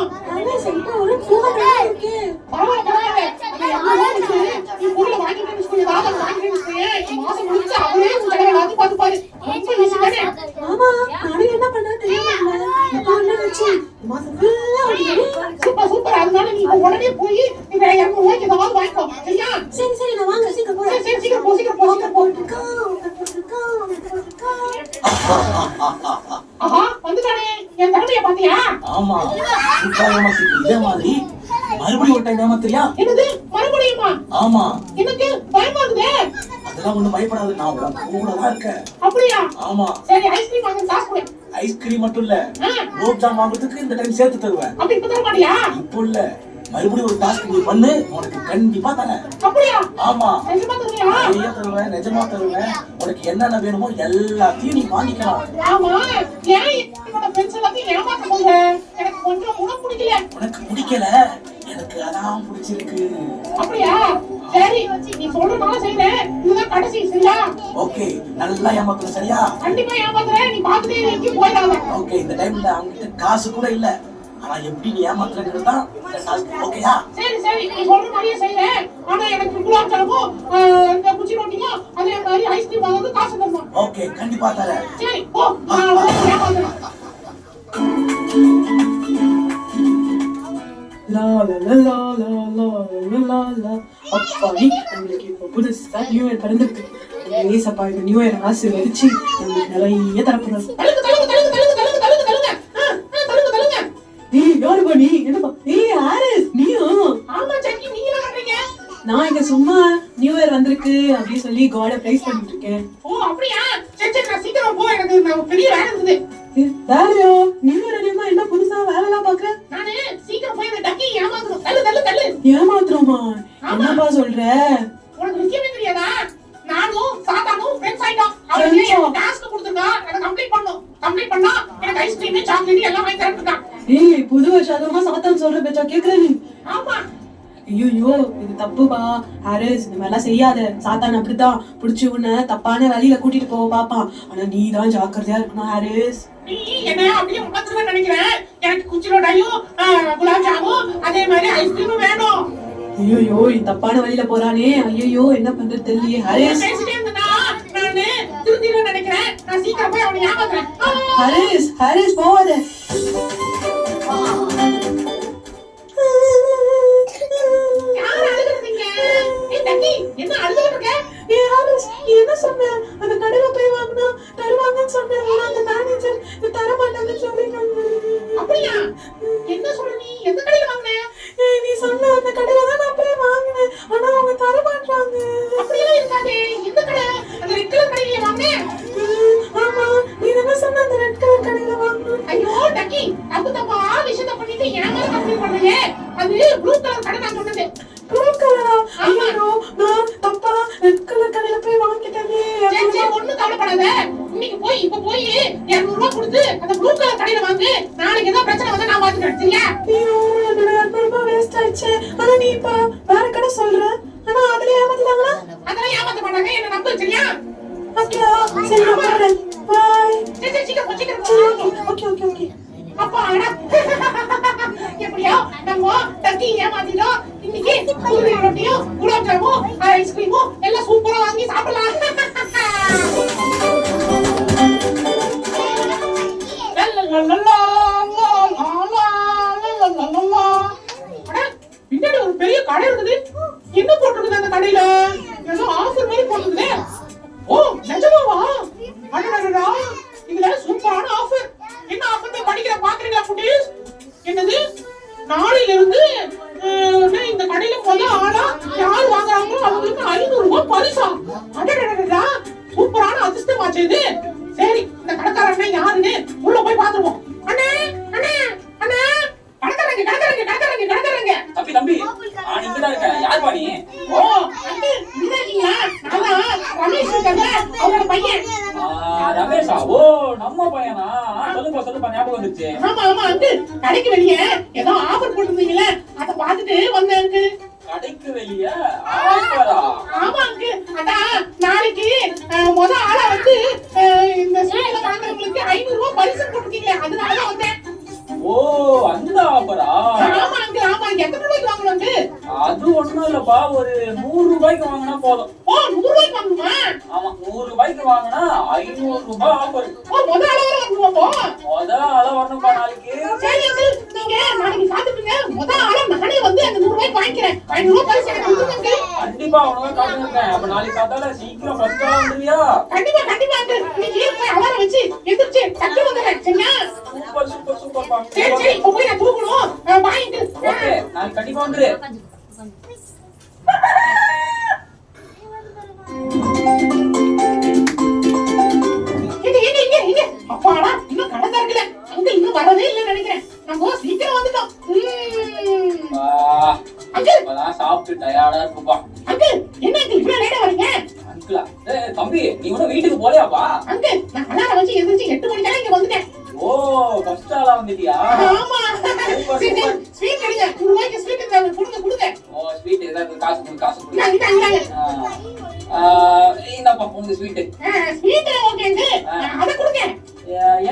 பரவாயில்ல பரவாயில்ல. நீ பொருளை வாங்கிட்டு வச்சுக்கோங்க. ஏதாவது வாங்கிட்டு வச்சுக்கோங்க. மாசம் முடிச்சு அவரே உங்க கடை எல்லாத்தையும் பார்த்துப்பாரு. ரொம்ப ஈஸி தானே? Super super. அதனால நீ உடனே போய் 200 ரூபாய்க்கு ஏதாவது வாங்கிக்கோ, சரியா? சரி சரி, நான் வாங்க. சீக்கிரம் போ. சரி சீக்கிரம் போ, சீக்கிரம் போ, சீக்கிரம் போ. ஆஹா, வந்துட்டானே. என் தம்பியை பாத்தியா? ஆமா, இதே மாதிரி மறுபடியும் ஒரு டைம் ஏமாத்திரியா? என்னது மறுபடியுமா? ஆமா. எனக்கு பயமா இருக்குதே. அதெல்லாம் ஒண்ணும் பயப்படாது, நான் கூட தான் இருக்கேன். அப்படியா? ஆமா. சரி, ஐஸ்கிரீம் வாங்க காசு கொடு. ஐஸ்கிரீம் மட்டும் இல்ல, குலோப் ஜாம் வாங்குறதுக்கு இந்த டைம் சேர்த்து தருவேன். அப்படி இப்ப தர மாட்டியா? இப்போ இல்ல, மறுபடியும் ஒரு டாஸ்க் நீ பண்ணு, உனக்கு கண்டிப்பா தரேன். அப்படியா? ஆமா, நிஜமா தருவியா? நிறைய தருவேன், நிஜமா தருவேன். உனக்கு என்னென்ன வேணுமோ எல்லாத்தையும் நீ வாங்கிக்கலாம். ஆமா, ஏன் என்னோட ஃப்ரெண்ட்ஸ் எல்லாத்தையும் ஏமாத்த போற? எனக்கு கொஞ்சம் கூட பிடிக்கல. உனக்கு பிடிக்கல, எனக்கு அதான் பிடிச்சிருக்கு. அப்படியா? சரி, நீ சொல்றதுனால செய்றேன். இதுதான் கடைசி, சரியா? ஓகே, நல்லா ஏமாத்தணும், சரியா? கண்டிப்பா ஏமாத்துறேன். நீ பாத்துட்டே எங்கேயும் போயிடாத. ஓகே, இந்த டைம்ல அவங்க கிட்ட காசு கூட இல்ல, ஆனா எப்படி நீ ஏமாத்துறது தான் ஓகேயா? சரி சரி, நீ சொல்ற மாதிரியே செய்யறேன். ஆனா எனக்கு குலாப் ஜாமும் இந்த குச்சி ரொட்டியும் அதே மாதிரி ஐஸ்கிரீம் வாங்குறது காசு தரணும். ஓகே, கண்டிப்பா தரேன். சரி போ, நான் ஏமாத்துறேன். லா லா லா லா லா லா லா லா. அப்பாடி, நம்மளுக்கு இப்போ புதுசா நியூ இயர் பிறந்திருக்கு. ஏசப்பா இந்த நியூ இயர் ஆசீர்வதிச்சு நம்மளுக்கு நிறைய தரப்படுறாரு. தள்ளுங்க தள்ளுங்க தள்ளுங்க தள்ளுங்க தள்ளுங்க தள்ளுங்க தள்ளுங்க தள்ளுங்க. ஏய் யாருப்பா நீ? என்னப்பா? ஏய் ஹாரிஸ், நீயும்? ஆமா ஜக்கி, நீங்க என்ன பண்றீங்க? நான் இங்க சும்மா நியூ இயர் வந்திருக்கு அப்படின்னு சொல்லி காட பிரைஸ் பண்ணிட்டு இருக்கேன். ஓ அப்படியா? சரி சரி, நான் சீக்கிரம் போ, எனக்கு பெரிய வேலை இருக்குது. வேலையோ? நியூ இயர் அடியமா என்ன புதுசா வேலைலாம் பாக்குற? நானு சீக்கிரம் போய் அந்த டக்கி ஏமாத்தணும். தள்ளு தள்ளு தள்ளு. ஏமாத்துறோமா? என்னப்பா சொல்ற? உனக்கு விஷயமே தெரியாதா? நானும் சாத்தானும் ஃப்ரெண்ட்ஸ் ஆயிட்டோம். அவனுக்கு எனக்கு டாஸ்க் கொடுத்திருக்கான், அதை கம்ப்ளீட் பண்ணனும். கம்ப்ளீட் பண்ணா எனக்கு ஐஸ்கிரீம், சாக்லேட் எல்லாம் வாங்கி தரேன்னுட்டான். ஏய் புது வருஷமா சாத்தான் சொல்ற பேச்சா கேக்குற நீ? ஆமா. ஐயோ இது தப்புப்பா ஹாரிஸ், இந்த மாதிரிலாம் செய்யாத. சாத்தான் அப்படித்தான் புடிச்சு உன்னை தப்பான வழியில கூட்டிட்டு போக பாப்பான். ஆனா நீ தான் ஜாக்கிரதையா இருக்கணும் ஹாரிஸ். நீ என்ன அப்படியே உட்காந்துருவேன் நினைக்கிறேன்? எனக்கு குச்சி ரொட்டியும் குலாப் ஜாமுன் அதே மாதிரி ஐஸ்கிரீமும் வேணும். ஐயோ தப்பான வழியில போறானே. ஐயோ என்ன பண்றது தெரியலையே ஹாரிஸ். பேசிட்டே இருந்தா நானு திருந்திருவேன் நினைக்கிறேன். நான் சீக்கிரம் போய் அவனை ஏமாத்துறேன். ஹாரிஸ் போவாத. யார் அழுகுறீங்க? ஏய் டக்கி, என்ன அழுதுட்டு இருக்க? ஏய் ஹாரிஸ், நீ என்ன சொன்ன? அந்த கடையில போய் வாங்கினா தருவாங்கன்னு சொன்னேன். ஆனா அந்த மேனேஜர் தர மாட்டாங்கன்னு சொல்லிட்டாங்க. அப்படியா? என்ன சொல்ற நீ? எந்த கடையில வாங்குன? ஏய் நீ சொன்ன அந்த கடையில தான் நான் போய் வாங்கினேன். ஆனா அவங்க தர மாட்டாங்க. அப்படியெல்லாம் இருக்காதே. எந்த கடை? அந்த ரெட் கலர் கடையில வாங்குனேன். ஆமா, நீ என்ன சொன்ன அந்த ரெட் கலர் கடையில வாங்கினேன். ஐயோ டக்கி, தப்பா விஷயத்தை பண்ணிட்டு ஏன் மேல கம்ப்ளைண்ட் பண்றீங்க? அது ப்ளூ கலர் கடை நான் சொன்னது. ப்ளூ கலரா? ஐயோ நான் தப்பா ரெட் கலர் கடையில போய் வாங்கிட்டேனே. சரி சரி, ஒண்ணும் கவலைப்படாத. இன்னைக்கு போய் இப்ப போய் 200 ரூபாய் கொடுத்து அந்த ப்ளூ கலர் கடையில வாங்கு. நாளைக்கு ஏதாவது பிரச்சனை வந்தா நான் பாத்துக்கிறேன். சரியா? ஐயோ என்னோட 200 ரூபாய் வேஸ்ட் ஆயிடுச்சு. ஆனா நீ இப்ப வேற கடை சொல்ற. ஆனா அதுல ஏமாத்திட்டாங்களா? அதெல்லாம் ஏமாத்த மாட்டாங்க, என்ன நம்பு. சரியா? ஓகே சரி நான் போறேன். பை. சரி சரி, சீக்கிரம் போ, சீக்கிரம் போ. ஓகே அப்பா அட எப்படியோ நம்ம டக்கி ஏமாத்திட்டோம். இன்னைக்கு பூரி ரொட்டியும் குலாப் ஜாமுன் ஐஸ்கிரீமும் எல்லாம் சூப்பரா வாங்கி சாப்பிடலாம். பின்னாடி ஒரு பெரிய கடை இருக்குது. என்ன போட்டிருக்குது அந்த கடையில? ஏதோ ஆஃபர் மாதிரி போட்டிருக்குது. ஓ நிஜமாவா? அடடடடா, இதுல சூப்பரான ஆஃபர். என்ன ஆஃபர் படிக்கிற பாக்குறீங்களா குட்டீஸ்? என்னது? நாளையில இருந்து இந்த கடையில முதல் ஆளா யார் வாங்குறாங்களோ அவங்களுக்கு 500 ரூபாய் பரிசா. அடடடடா, சூப்பரான அதிர்ஷ்டமாச்சு இது. சரி, இந்த கடைக்காரன் யாருன்னு உள்ள போய் பாத்துருவோம். அண்ணே அண்ணே அண்ணே, கடைக்காரங்க கடைக்காரங்க கடைக்காரங்க கடைக்காரங்க. தம்பி தம்பி, நீங்க தான் இருக்க. யார் பாணி? ஓ அண்ணே, நீங்க இருக்கீங்களா? நான் ரமேஷ் இருக்கேன், அவரோட பையன். ரமேஷா? ஓ நம்ம பையனா? சொல்லுப்பா ஞாபகம் வந்துருச்சு. ஆமா ஆமா அங்கிள், கடைக்கு வெளியே ஏதோ ஆஃபர் போட்டுருந்தீங்களே, அதை பார்த்துட்டு வந்தேன் அங்கிள். கடைக்கு வெளியே ஆஃபரா? ஆமா அங்கிள், அதான் நாளைக்கு முத ஆளா வந்து இந்த ஸ்வீட்ல வாங்குறவங்களுக்கு 500 ரூபாய் பரிசு போட்டுருக்கீங்களே, அதனால தான் வந்தேன். ஓ அந்த ஆஃபரா? ஆமா அங்கிள், ஆமா. எத்தனை ரூபாய்க்கு வாங்கணும் அங்கிள்? அது ஒண்ணும் இல்லப்பா, ஒரு 100 ரூபாய்க்கு வாங்கினா போதும். ஓ 100 ரூபாய்க்கு வாங்கணுமா? ஆமா, 100 ரூபாய்க்கு வாங்கினா 500 ரூபாய் ஆஃபர். ஓ முத ஆளா வரணும் அப்போ. வரணும்பா நாளைக்கு. சரி அங்கிள், நீங்க நாளைக்கு காத்துட்டுங்க. முத ஆளா நானே வந்து அந்த 100 ரூபாய்க்கு வாங்கிக்கிறேன். 500 ரூபாய் பரிசு எனக்கு கொடுங்க அங்கிள். கண்டிப்பா உனக்கு காத்துக்கிறேன். அப்ப நாளைக்கு காத்தால சீக்கிரம் ஃபர்ஸ்ட் ஆளா வந்துருவியா? கண்டிப்பா கண்டிப்பா அங்கிள், இன்னைக்கு போய் அலாரம் வச்சு எந்திரிச்சு டக்கு வந்துடுறேன். சரியா? சூப்பர்ப்பா. சரி சரி, இப்போ போய் நான் தூக்கணும். Bye uncle. ஓகே, நாளைக்கு கண்டிப்பா வந்துரு. இங்க அப்பாடா, இன்னும் கடை திறக்கல. அங்கிள் இன்னும் வரவே இல்லைன்னு நினைக்கிறேன். நம்ம சீக்கிரம் வந்துட்டோம். அங்கிள் இப்பதான் சாப்பிட்டு டயர்டா இருக்குப்பா. அங்கிள், என்ன அங்கிள் இவ்வளவு லேட்டா வரீங்க? அங்கிளா? தம்பி, நீ ஒன்னும் வீட்டுக்கு போலையாப்பா? அங்கிள், நான் அலாரம் வச்சு எந்திரிச்சு 8 மணிக்கெல்லாம் இங்க வந்துட்டேன். ஓ ஃபர்ஸ்ட் ஆளா வந்துட்டியா? ஆமா. சரி ஸ்வீட் எடுங்க. 100 ரூபாய்க்கு ஸ்வீட் கொடுங்க. ஓ ஸ்வீட் ஏதாவது காசு கொடு. இந்தாங்க. இந்தப்பா உங்க ஸ்வீட். ஸ்வீட் ஓகேங்க. அத கொடுங்க.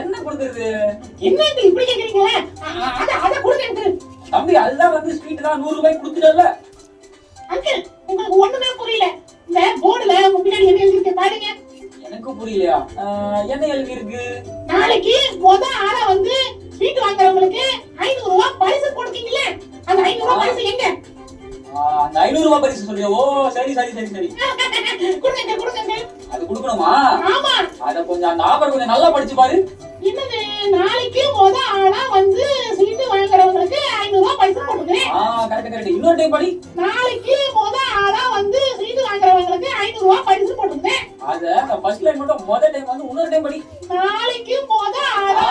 என்ன கொடுக்குறது? என்ன இப்படி கேக்குறீங்க? அத அங்கிள் உங்களுக்கு ஒண்ணுமே புரியல. இந்த போர்டுல உங்க பின்னாடி என்ன எழுதிருக்கு பாருங்க. எனக்கு புரியலையா? என்ன எழுதி இருக்கு? நாளைக்கு ஆளா வந்து ஸ்வீட் வாங்குறவங்களுக்கு 500 ரூபாய் பரிசு கொடுத்தீங்கல்ல, அந்த 500 ரூபாய் பரிசு எங்க? அந்த 500 ரூபாய் பரிசு சொல்றியா? ஓ சரி சரி சரி சரி. கொடுங்க. அது கொடுக்கணுமா? ஆமா. அத கொஞ்சம் அந்த ஆஃபர் கொஞ்சம் நல்லா படிச்சு பாரு. என்னது நாளைக்கு ஆளா வந்து ஸ்வீட் வாங்குறவங்களுக்கு 500 ரூபாய் பரிசு கொடுக்கிறேன். கரெக்ட். இன்னொரு டைம் படி. நாளைக்கு ஆளா வந்து ஸ்வீட் வாங்குறவங்களுக்கு 500 ரூபாய் பரிசு கொடுக்கிறேன். அத ஃபர்ஸ்ட் லைன் மட்டும் முதல் டைம் வந்து இன்னொரு டைம் படி. நாளைக்கு ஆளா.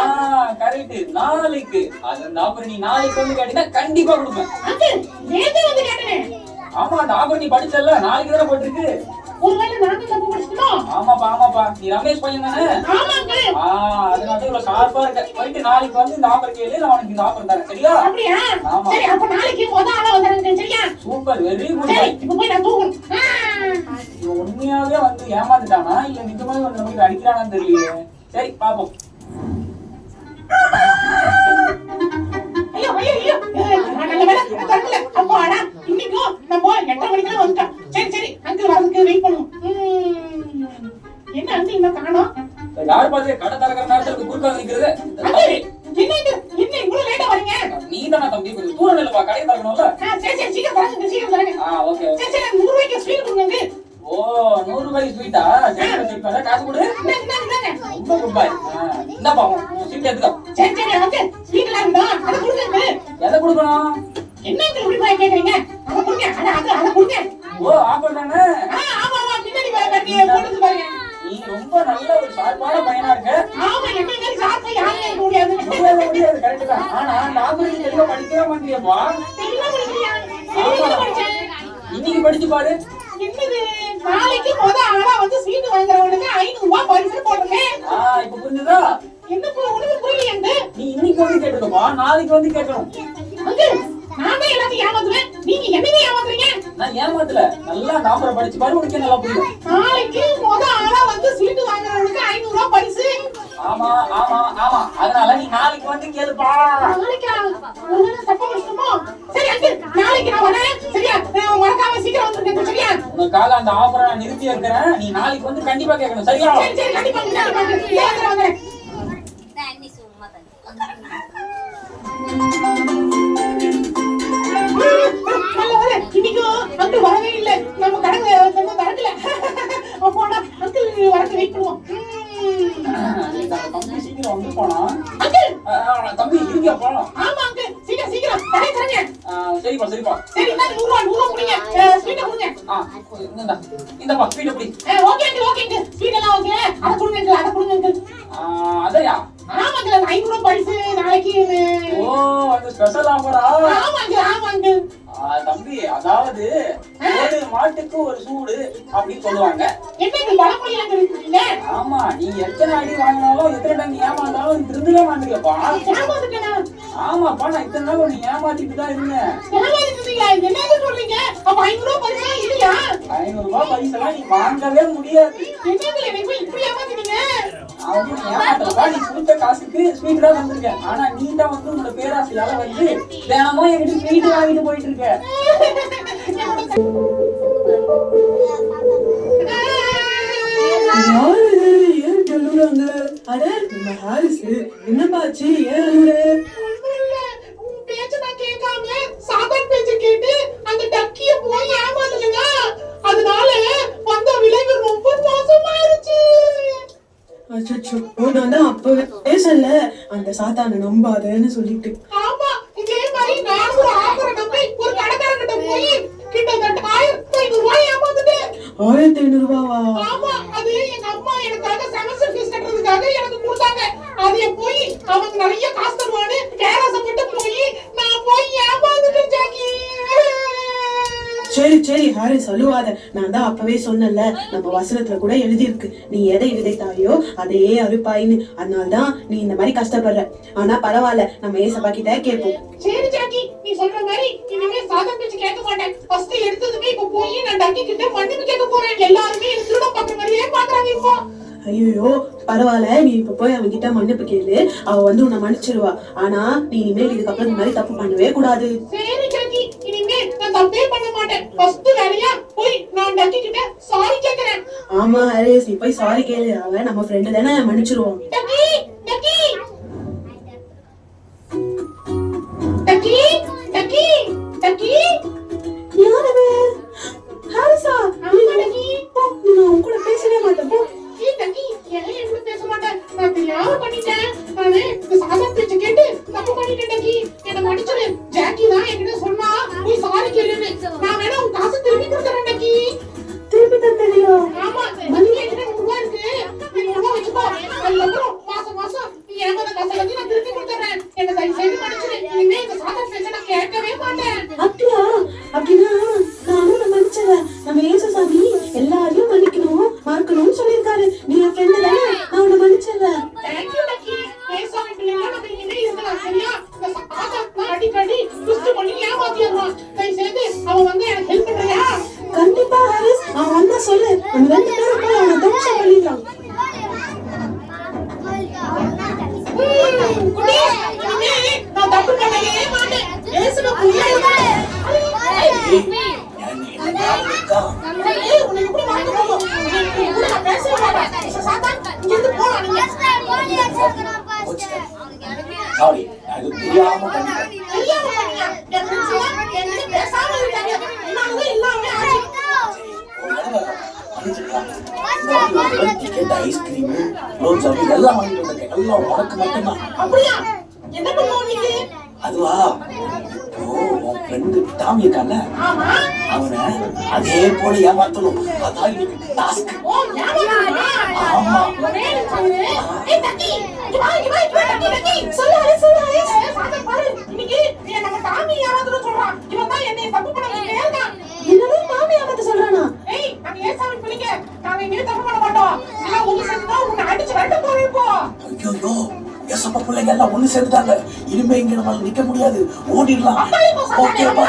கரெக்ட். நாளைக்கு அந்த ஆஃபர் நீ நாளைக்கு வந்து கேட்டீனா கண்டிப்பா கொடுப்பேன். அங்கிள் நேத்து வந்து கேட்டேன். ஆமா அந்த ஆஃபர் நீ படிச்சல்ல, நாளைக்கு தான போட்டுருக்கு. ஒருவேளை நாங்க தப்பு படிச்சிட்டோம். ஆமாப்பா நீ ரமேஷ் பையன் தானே? ஆமாங்க. அதனால இவ்வளவு ஷார்ப்பா இருக்க. போயிட்டு நாளைக்கு வந்து இந்த ஆஃபர் கேளு, நான் உனக்கு இந்த ஆஃபர் தரேன். சரியா? அப்படியா? ஆமா. சரி அப்ப நாளைக்கு ஆளா வந்துறேன். சரியா? Super, very good. சரி இப்போ போய் நான் தூங்கணும். இவன் உண்மையாவே வந்து ஏமாந்துட்டானா இல்ல நிஜமாவே வந்து நமக்கு அடிக்கிறானான்னு தெரியலையே. சரி பாப்போம். ஐயோ நல்ல வேலை தரல. அப்பாடா இன்னைக்கும் நம்ம 8 மணிக்கு வந்துட்டோம். சரி அங்கிள் வரதுக்கு வெயிட் பண்ணுவோம். என்ன அங்கிள் இன்னும் காணோம்? யார் பாத்து கடை திறக்கிற நேரத்துக்கு குறுக்க நிக்கிறது? என்ன இவ்வளவு லேட்டா வரீங்க? நீ தானே தம்பி, கொஞ்சம் தூரம் நில்லுப்பா, கடையை திறக்கணும்ல. சரி சீக்கிரம் தரங்க. ஓகே. சரி 100 ரூபாய்க்கு ஸ்வீட் கொடுங்க. ஓ 100 ரூபாய்க்கு ஸ்வீட்டா? சரி காசு கொடு. ரொம்ப ரூபாய். இந்தாப்பா ஸ்வீட் எடுத்துக்கோ. சரி ஓகே ஸ்வீட் எல்லாம் இருந்தா அத கொடுங்க. எதை கொடுக்கணும்? என்ன இப்படி கேக்குறீங்க? அத கொடுங்க. அத கொடுங்க. ஓ ஆஃபர் தானே? ஆமா பின்னாடி கட்டி போடுங்க பாருங்க. நீ ரொம்ப நல்ல ஒரு ஷார்ப்பான பையனா இருக்க. ஆமா என்ன மாதிரி ஷார்ப்பா யாரும் இருக்க முடியாது. கரெக்ட் தான். ஆனா அந்த ஆஃபர் நீ தெளிவா படிக்கவே மாட்டியப்பா. தெளிவா படிக்கலையா? படிச்சேன். இன்னைக்கு படிச்சு பாரு. என்னது நாளைக்கு ஆளா வந்து ஸ்வீட் வாங்குறவங்களுக்கு 500 ரூபாய் பரிசு போடுறேன். இப்ப புரிஞ்சுதா? என்ன உனக்கு புரியலையா? நீ இன்னைக்கு வந்து கேட்டுக்கப்பா, நாளைக்கு வந்து கேட்கணும். அங்கிள் நான் தான் எல்லாத்தையும் ஏமாத்துவேன், நீங்க என்னையே ஏமாத்துறீங்க. நான் ஏமாத்தல, நல்லா அந்த ஆஃபரை படிச்சு பாரு, உனக்கு நல்லா புரியும். நாளைக்கு ஆளா வந்து ஸ்வீட் வாங்குறவங்களுக்கு 500 ரூபாய் பரிசு. ஆமா அதனால நீ நாளைக்கு வந்து கேளுப்பா. நாளைக்கா? ஒருவேளை தப்பா படிச்சோமோ? சரி அங்கிள் நாளைக்கு நான் வரேன். சரியா? மறக்காம சீக்கிரம் வந்துருங்க. சரியா? உனக்காக அந்த ஆஃபரை நான் நிறுத்தி இருக்கிறேன். நீ நாளைக்கு வந்து கண்டிப்பா கேட்கணும். சரியா? சரி கண்டிப்பா வந்துறேன். இன்னைக்கும் அங்கிள் வரவே இல்லை. நம்ம கடை திறக்கல. அப்போனா அங்கிள் வரக்கு வெயிட் பண்ணுவோம். தம்பி சீக்கிரம் வந்து போனா. அங்கிள் தம்பி இருக்கியாப்பா? ஆமா அங்கிள் சீக்கிரம் கடை திறங்க. சரிப்பா சரி நான் 100 ரூபாய் கொடுங்க. ஸ்வீட் கொடுங்க. இந்தப்பா ஸ்வீட் எப்படி? ஓகே அங்கிள் ஸ்வீட் எல்லாம் ஓகே. அத கொடுங்க அங்கிள். அதையா? ஆமா அங்கிள் 500 ரூபாய் பரிசு நாளைக்கு. ஓ அந்த ஸ்பெஷல் ஆஃபரா? ஆமா அங்கிள். தம்பி அதாவது ஒரு மாட்டுக்கு ஒரு சூடு அப்படின்னு சொல்லுவாங்க. என்ன பழமொழியா இருக்கீங்க? ஆமா நீ எத்தனை அடி வாங்கினாலும் எத்தனை டைம் ஏமாந்தாலும் திருந்தவே மாட்டீங்கப்பா. ஏமாந்துட்டேனா? ஆமாப்பா நான் இத்தனை நாள் உன்னை ஏமாத்திட்டு தான் இருந்தேன். ஏமாந்துட்டீங்களா? என்னது சொல்றீங்க? அப்ப 500 ரூபாய் பரிசு இல்லையா? 500 ரூபாய் பரிசெல்லாம் நீ வாங்கவே முடியாது. என்னது எனக்கு இப்படி ஏமாத்திட்டீங்க? அவங்க ஏமாத்தப்பா, நீ கொடுத்த காசுக்கு ஸ்வீட் தான் வந்திருக்கேன். ஆனா நீ தான் வந்து உன்னோட பேராசையால வந்து தினமும் என்கிட்ட ஸ்வீட் வாங்கிட்டு போயிட்டு இருக்க. ஏன் சொல்லுறாங்க? அட நம்ம ஹாரிஸ் என்னப்பாச்சு? ஏன் அழுகுற? பேச்சு நான் கேட்காம சாதாரண பேச்சு கேட்டு அந்த டக்கிய போய் ஏமாத்துங்க. அதனால வந்த விளைவு ரொம்ப மோசமாயிருச்சு. அச்சோ நான் தான் அப்பவே பேசல அந்த சாத்தானை நம்பாதன்னு சொல்லிட்டு. ஆமா இதே மாதிரி நான் ஒரு ஆஃபரை நம்பி ஒரு கடைக்காரங்கிட்ட போய் கிட்டத்தட்ட 1500 ரூபாய் ஏமாந்துட்டேன். 1500 ரூபாவா? ஆமா அது எங்க அம்மா எனக்காக செமஸ்டர் ஃபீஸ் கட்டுறதுக்காக எனக்கு கொடுத்தாங்க. அதை போய் அவங்க நிறைய காசு தருவான்னு கேரசப்பட்டு போய் நான் போய் ஏமாந்துட்டேன் ஜாக்கி. சரி ஹாரிஸ் அழுவாத. நான் தான் அப்பவே சொன்னல, நம்ம வசனத்துல கூட எழுதியிருக்கு, நீ எதை விதைத்தாயோ அதையே அறுப்பாயின்னு. அதனால்தான் நீ இந்த மாதிரி கஷ்டப்படுற. ஆனா பரவாயில்ல, நம்ம ஏசப்பா கிட்ட கேட்போம். சரி ஜாக்கி நீ சொல்ற மாதிரி இனிமே சாதா பேச்சு கேட்க மாட்டேன். ஃபர்ஸ்ட் எடுத்ததுமே இப்ப போய் நான் டக்கி கிட்ட மன்னிப்பு கேட்க போறேன். எல்லாருமே திருட பண்ற மாதிரியே பாக்குறாங்க இப்போ. ஐயோ பரவாயில்ல, நீ இப்ப போய் அவன் கிட்ட மன்னிப்பு கேளு, அவ வந்து உன்னை மன்னிச்சிருவா. ஆனா நீ இனிமேல் இதுக்கப்புறம் இந்த மாதிரி தப்பு பண்ணவே கூடாது. சரி ஜாக்கி இனிமே நான் தப்பே பண்ண மாட்டேன். ஃபர்ஸ்ட் வேலையா போய் நான் டக்கி கிட்ட சாரி கேக்குறேன். ஆமா ஹரிஸ், நீ போய் சாரி கேளு. அவன் நம்ம ஃப்ரெண்டு தானே, மன்னிச்சிருவோம். டக்கி டக்கி டக்கி டக்கி டக்கி யாரது? ஹரிஸா? ஆமா டக்கி. நான் உன் கூட பேசவே மாட்டேன் போ. டக்கி ஏன் என்ன பேச மாட்டேன்? நான் தெரியாம பண்ணிட்டேன். நானு இந்த சாதா பேச்ச கேட்டு தப்பு பண்ணிட்டேன் டக்கி. என்ன மன்னிச்சிரு. ஜாக்கி தான் என்கிட்ட சொன்னா போய் சாரி கேளுன்னு. நான் வேணா உன் காசு திருப்பி கொடுத்துறேன் டக்கி. திருப்பி தந்தறியோ? ஆமா, மணிக்கு என்கிட்ட 100 ரூபாய் இருக்கு. நீ 100 ரூபாய் வச்சுக்கோ. அதுக்கப்புறம் மாசம் நீ ஏமாந்த காசை வந்து நான் திருப்பி கொடுத்துறேன். என்ன தயவு செய்து மன்னிச்சிரு. இனிமே இந்த சாதா பேச்ச நான் கேட்கவே மாட்டேன். அப்படியா? அப்படின்னா நானும் மன்னிச்சிடறேன். நம்ம ஏசுசாமி எல்லாரையும் மன்னிக்கணும், மறக்கணும்னு சொல்லியிருக்காரு. நீ என் ஃப்ரெண்டு தானே, நான் உன்னை மன்னிச்சிடறேன். Thank you Ducky. பேசாம பிள்ளைங்க நம்ம இனிமே இருக்கலாம் சரியா? இந்த சாதாத்தான் அடிக்கடி ட்விஸ்ட் பண்ணி ஏமாத்திடுறான். தயவு செய்து அவன் வந்து எனக்கு ஹெல்ப் பண்றியா? கண்டிப்பா ஹரிஸ், அவன் வந்தா சொல்லு. நம்ம 2 பேரும் போய் அவனை தோஷம் பண்ணிடலாம். குட்டி, இனிமே நான் தப்பு பண்ணவே மாட்டேன். ஏசுல புரியாதா? ஏய், உனக்கு எப்படி வாங்க போகும்? உனக்கு கூட நான் பேசவே மாட்டேன். சாதா, இங்க இருந்து போலாம் நீங்க. சாரி, அது தெரியாம பண்ணிட்டேன். தெரியாம பண்ணியா? என் ஃப்ரெண்ட்ஸ் எல்லாம் என்கிட்ட பேசாம இருக்காங்க. என்னாலதான் எல்லாமே ஆச்சு. ஒரு தடவை மன்னிச்சிருக்காங்க. இன்னொரு வந்து கேட்ட ஐஸ்கிரீம், ரோஸ் அப்படி எல்லாம் வாங்கிட்டு வந்திருக்கேன். எல்லாம் உனக்கு மட்டும்தான். அப்படியா? என்ன பண்ணுவோம் நீங்க? அதுவா, இப்போ உன் ஃப்ரெண்டு டாமி இருக்கான்ல, ஆமா. அவனை அதே போல ஏமாத்தணும். அதான் இன்னைக்கு டாஸ்க். ஓ, ஞாபகமா? ஆமா. ஒரே நிமிஷம் இரு. ஏய் டக்கி, இங்க வா டக்கி. சொல்லு ஹரிஸ். சாதா பாரு. இன்னைக்கு நீ நம்ம டாமி ஏமாத்தணும் சொல்றான். இவன் தான் என்னை தப்பு பண்ண வச்சுட்டே இருக்கான். என்னது டாமி ஏமாத்த சொல்றானா? ஏய், நாங்க ஏசாமி பிள்ளைங்க. நாங்க இனிமே தப்பு பண்ண மாட்டோம். எல்லாம் ஒண்ணு சேர்ந்துதான் உன்னை அடிச்சு வெட்ட போறோம் இப்போ. ஐயோ, ஏசப்பா பிள்ளைங்க எல்லாம் ஒண்ணு சேர்ந்துட்டாங்க. இனிமே இங்க நம்மளால நிக்க முடியாது. ஓடிடலாம். ஓகே பா.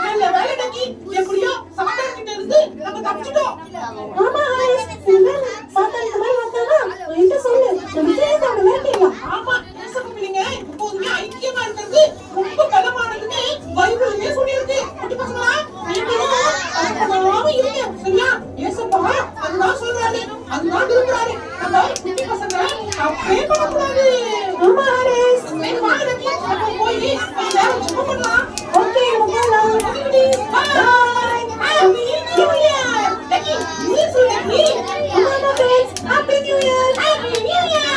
நல்ல வேலை டக்கி. எப்படியோ சாதா கிட்ட இருந்து நம்ம தப்பிச்சிட்டோம். ஆமா ஹரிஸ், இவன் சாத்தா இந்த மாதிரி வந்தானா என்கிட்ட சொல்லு. நம்ம சேர்ந்து அவனை விரட்டிடலாம். ஆமா, ஏசப்பா பிள்ளைங்க எப்போதுமே ஐக்கியமா இருக்கிறது ரொம்ப பலமானதுன்னு பைபிள்லயே சொல்லியிருக்கு. குட்டி பசங்களா, நீங்களும் தப்பு இருங்க சரியா? ஏசப்பா அதுதான் சொல்றாரு, அதுதான் விரும்புறாரு. நம்ம குட்டி பசங்க தப்பே பண்ணக்கூடாது. ஆமா ஹரிஸ். சரி, வாங்க டக்கி. நம்ம போய் கொஞ்ச நேரம் ஜெபம் பண்ணலாம். ஓகே, நம்ம போலாம். பாய். Happy new year. டக்கி, நீ சொல்லு டக்கி. ஆமா friends, happy new year. Happy new year.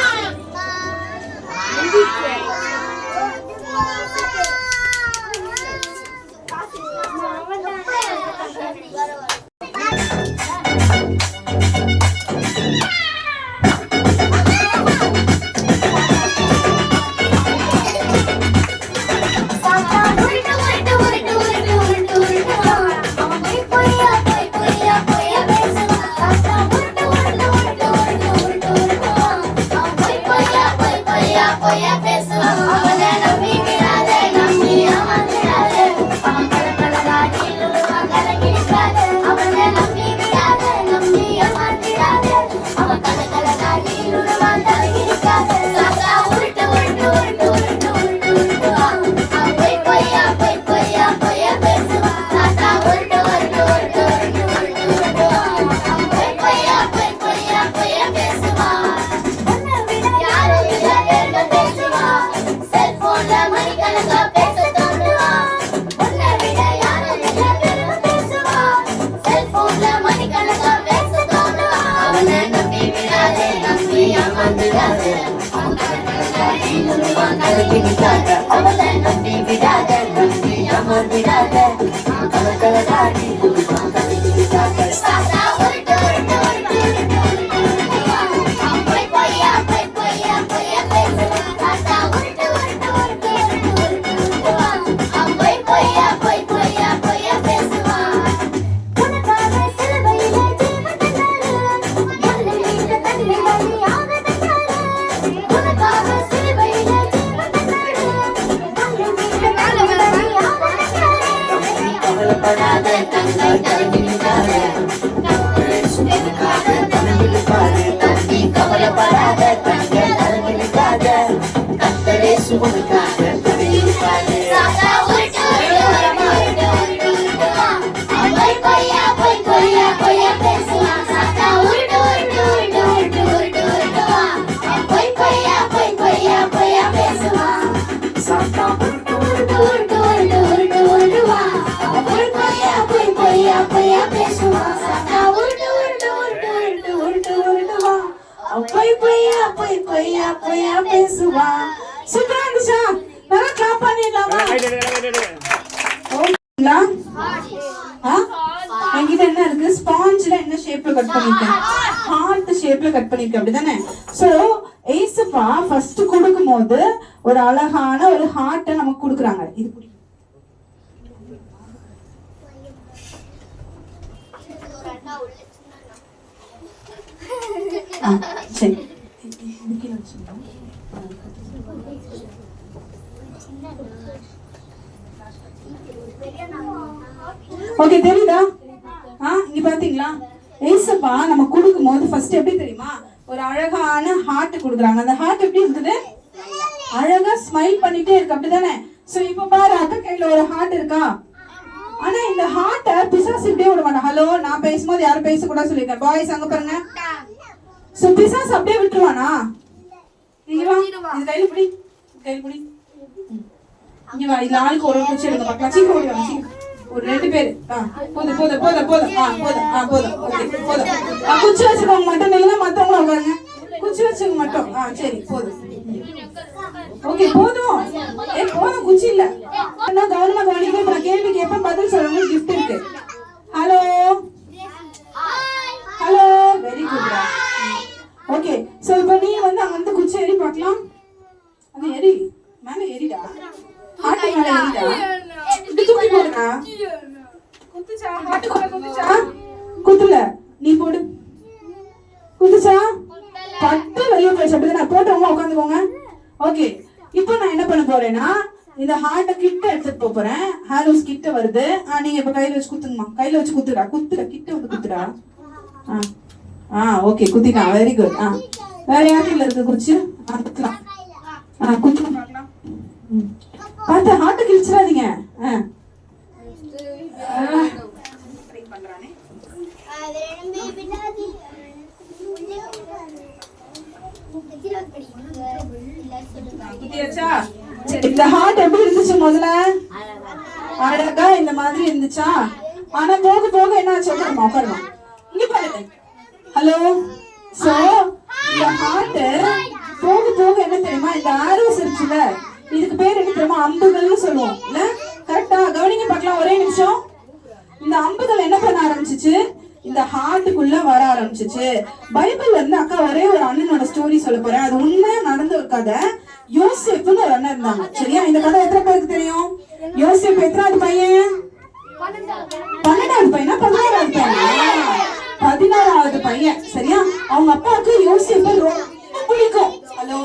கத்தரே சுமக்காக பண்ணிருக்கு அப்படிதானே? சோ ஏசப்பா ஃபர்ஸ்ட் கொடுக்கும்போது ஒரு அழகான ஒரு ஹார்ட்டை நமக்கு கொடுக்குறாங்க. இது பிடிக்கும். சரி ஓகே, தெரியுதா? இங்க பாத்தீங்களா? ஏசப்பா நம்ம கொடுக்கும் போது ஃபர்ஸ்ட் எப்படி தெரியுமா, ஒரு அழகான ஹார்ட் கொடுக்குறாங்க. அந்த ஹார்ட் எப்படி இருக்குது? அழகா ஸ்மைல் பண்ணிட்டே இருக்கு அப்படிதானே? சோ இப்ப பாரு, அக்கா கையில ஒரு ஹார்ட் இருக்கா? ஆனா இந்த ஹார்ட்ட பிசாசு இப்படியே விட மாட்டான். ஹலோ, நான் பேசும்போது யாரும் பேசக்கூடாது சொல்லிருக்கேன். பாய்ஸ் அங்க பாருங்க. சோ பிசாசு அப்படியே விட்டுருவானா? இங்க வா, இது கையில பிடி, கையில பிடி. இங்க வா, இது ஆளுக்கு ஒரு குச்சி எடுங்க பார்க்கலாம். சீக்கிரம் ஓடி வாங்க, சீக்கிரம். ஒரு 2 பேர். போதும் போதும் போதும் போதும். போதும் போதும். ஓகே போதும். குச்சி வச்சுக்கோங்க மட்டும், நில்லுங்க. மத்தவங்க உட்காருங்க. குச்சி வச்சுக்கோங்க மட்டும். சரி போதும். ஓகே போதும். போதும், குச்சி இல்ல. நான் கவனமா கவனிக்க. இப்ப நான் கேள்வி கேட்பேன், பதில் சொல்றவங்க கிஃப்ட் இருக்கு. Hello hello, very good. Okay, so இப்போ நீ வந்து அங்க வந்து குச்சி ஏறி பார்க்கலாம். அது ஏறி மேல ஏறிடா, ஹார்ட் மேல ஏறிடா. இப்படி தூக்கி போடுடா. குத்துச்சா? ஹார்ட்டுக்குள்ள குத்துச்சா? குத்துல, நீ போடு. குத்துச்சா? பட்டு வெளிய போயிடுச்சு அப்படிதானே? போட்டவங்க உட்காந்துக்கோங்க. ஓகே, இப்போ நான் என்ன பண்ண போறேன்னா, இந்த ஹார்ட்டை கிட்ட எடுத்துட்டு போறேன். ஹாரோஸ் கிட்ட வருது. நீங்க இப்ப கையில வச்சு குத்துங்கம்மா. கையில வச்சு குத்துடா, குத்துடா, கிட்ட வந்து குத்துடா. ஓகே, குத்திட்டான். Very good. வேற யார்கிட்ட இருக்கு குச்சி? குத்துலாம். குத்துலாம் பார்க்கலாம். பார்த்து ஹார்ட்டை கிழிச்சிடாதீங்க. இந்த ஹார்ட் எப்படி இருந்துச்சு முதல்ல? அழகா இந்த மாதிரி இருந்துச்சா? ஆனா போக போக என்ன ஆச்சு? உட்காருமா, இங்க பாருங்க. ஹலோ, சோ இந்த ஹார்ட் போக போக என்ன தெரியுமா, இந்த ஆரோஸ் இருக்குல்ல, இதுக்கு பேர் என்ன தெரியுமா? அம்புகள்னு சொல்லுவோம் இல்ல? கரெக்டா? கவனிங்க பார்க்கலாம், ஒரே நிமிஷம். இந்த அம்புகள் என்ன பண்ண ஆரம்பிச்சிச்சு? இந்த ஹார்ட்டுக்குள்ள வர ஆரம்பிச்சிச்சு. பைபிள்ல இருந்து அக்கா ஒரே ஒரு அண்ணனோட ஸ்டோரி சொல்ல போறேன். அது உண்மையா நடந்த ஒரு கதை. யோசேப்புன்னு ஒரு அண்ணன் இருந்தாங்க. சரியா? இந்த கதை எத்தனை பேருக்கு தெரியும்? யோசேப்பு எத்தனாவது பையன்? 12வது பையனா 16வது பையனா? 16வது பையன். சரியா? அவங்க அப்பாவுக்கு யோசேப்பு ரொம்ப பிடிக்கும். ஹலோ,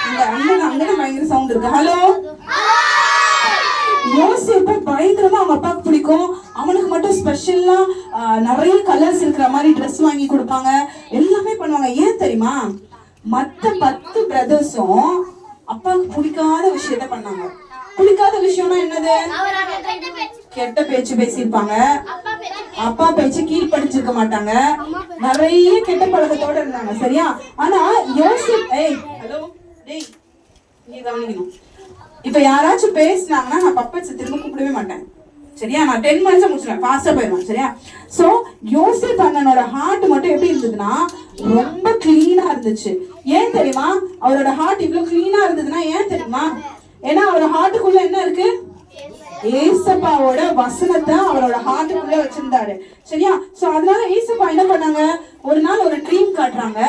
இந்த அண்ணன் அங்கன்னு பயங்கர சவுண்ட் இருக்கு. ஹலோ, யோசேப்பு பயங்கரமா அவங்க அப்பாவுக்கு பிடிக்கும். அவனுக்கு மட்டும் ஸ்பெஷலா நிறைய கலர்ஸ் இருக்கிற மாதிரி ட்ரெஸ் வாங்கி கொடுப்பாங்க, எல்லாமே பண்ணுவாங்க. ஏன் தெரியுமா? மத்த 10 பிரதர்ஸும் அப்பாவுக்கு பிடிக்காத விஷயத்த பண்ணாங்க. பிடிக்காத விஷயம்னா என்னது? கெட்ட பேச்சு பேசியிருப்பாங்க, அப்பா பேச்சு கீழ்படிச்சிருக்க மாட்டாங்க, நிறைய கெட்ட பழக்கத்தோட இருந்தாங்க. சரியா? ஆனா யோசேப், ஹலோ, டேய் நீ கவனிக்கணும். இப்ப யாராச்சும் பேசினாங்கன்னா நான் பப்பட்ஸ் திரும்ப கூப்பிடவே மாட்டேன். சரியா? நான் 10 மினிட்ஸ் முடிச்சிடுவேன், ஃபாஸ்டா போயிடுவேன். சரியா? சோ யோசேப் அண்ணனோட ஹார்ட் மட்டும் எப்படி இருந்ததுன்னா ரொம்ப கிளீனா இருந்துச்சு. ஏன் தெரியுமா? அவரோட ஹார்ட் இவ்வளவு கிளீனா இருந்ததுன்னா ஏன் தெரியுமா? ஏன்னா அவரோட ஹார்ட்டுக்குள்ள என்ன இருக்கு? ஏசப்பாவோட வசனத்தை அவரோட ஹார்ட்டுக்குள்ள வச்சிருந்தாரு. சரியா? சோ அதனால ஏசப்பா என்ன பண்ணாங்க, ஒரு நாள் ஒரு ட்ரீம் காட்டுறாங்க.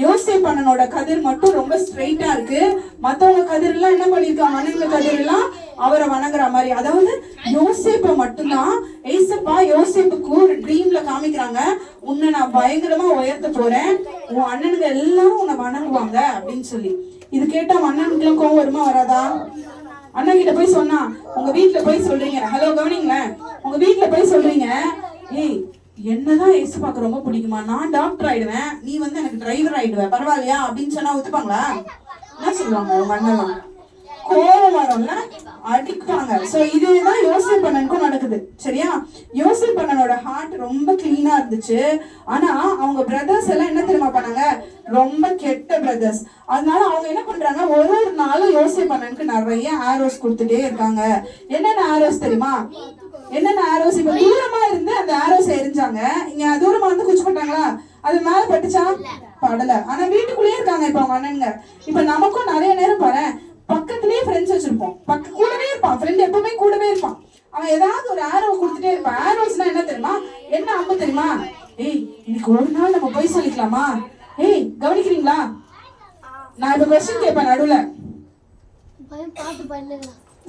யோசேப் அண்ணனோட கதிர் மட்டும் ரொம்ப ஸ்ட்ரைட்டா இருக்கு, மத்தவங்க கதிர் எல்லாம் என்ன பண்ணிருக்காங்க, அண்ணனுங்க கதிர் எல்லாம் அவரை வணங்குற மாதிரி. அதாவது யோசேப்பை மட்டும்தான் ஏசப்பா யோசேப்புக்கு ஒரு ட்ரீம்ல காமிக்கிறாங்க. உன்னை நான் பயங்கரமா உயர்த்த போறேன், உன் அண்ணனுங்க எல்லாம் உன்னை வணங்குவாங்க அப்படின்னு சொல்லி. இது கேட்டா அண்ணனுக்குலாம் கோவம் வருமா வராதா? அண்ணன் கிட்ட போய் சொன்னா, உங்க வீட்டுல போய் சொல்றீங்க. ஹலோ, கவனிங்களேன். உங்க வீட்டுல போய் சொல்றீங்க, ஏய் என்னதான் ஏசப்பாக்கு ரொம்ப பிடிக்குமா, நான் டாக்டர் ஆயிடுவேன், நீ வந்து எனக்கு டிரைவர் ஆயிடுவேன், பரவாயில்லையா அப்படின்னு சொன்னா ஒத்துப்பாங்களா? என்ன சொல்லுவாங்க உங்க அண்ணன்? கோவம் வரும்ல, அடிப்பாங்க. சோ இதுதான் யோசேப் அண்ணனுக்கும் நடக்குது. சரியா? யோசேப் அண்ணனோட ஹார்ட் ரொம்ப கிளீனா இருந்துச்சு. ஆனா அவங்க பிரதர்ஸ் எல்லாம் என்ன தெரியுமா பண்ணாங்க? ரொம்ப கெட்ட பிரதர்ஸ். அதனால அவங்க என்ன பண்றாங்க, ஒரு நாளும் யோசேப் அண்ணனுக்கு நிறைய ஆரோஸ் கொடுத்துட்டே இருக்காங்க. என்னென்ன ஆரோஸ் தெரியுமா? என்னென்ன ஆரோஸ்? இப்ப தூரமா இருந்து அந்த ஆரோஸ் எரிஞ்சாங்க. இங்க தூரமா வந்து குச்சி போட்டாங்களா? அது மேல பட்டுச்சா? படல. ஆனா வீட்டுக்குள்ளேயே இருக்காங்க இப்ப அவங்க அண்ணனுங்க. இப்ப நமக்கும் நிறைய நேரம் பாரு, பக்கத்துலயே ஃப்ரெண்ட்ஸ் வச்சிருப்போம், கூடவே இருப்பான் ஃப்ரெண்ட், எப்பவுமே கூடவே இருப்பான். அவன் ஏதாவது ஒரு ஆரோ கொடுத்துட்டே இருப்பான். ஆரோஸ்னா என்ன தெரியுமா? என்ன அம்பு தெரியுமா? ஏய் இன்னைக்கு ஒரு நாள் நம்ம போய் சொல்லிக்கலாமா? ஏய் கவனிக்கிறீங்களா? நான் இப்ப கொஸ்டின் கேட்பேன் நடுவுல.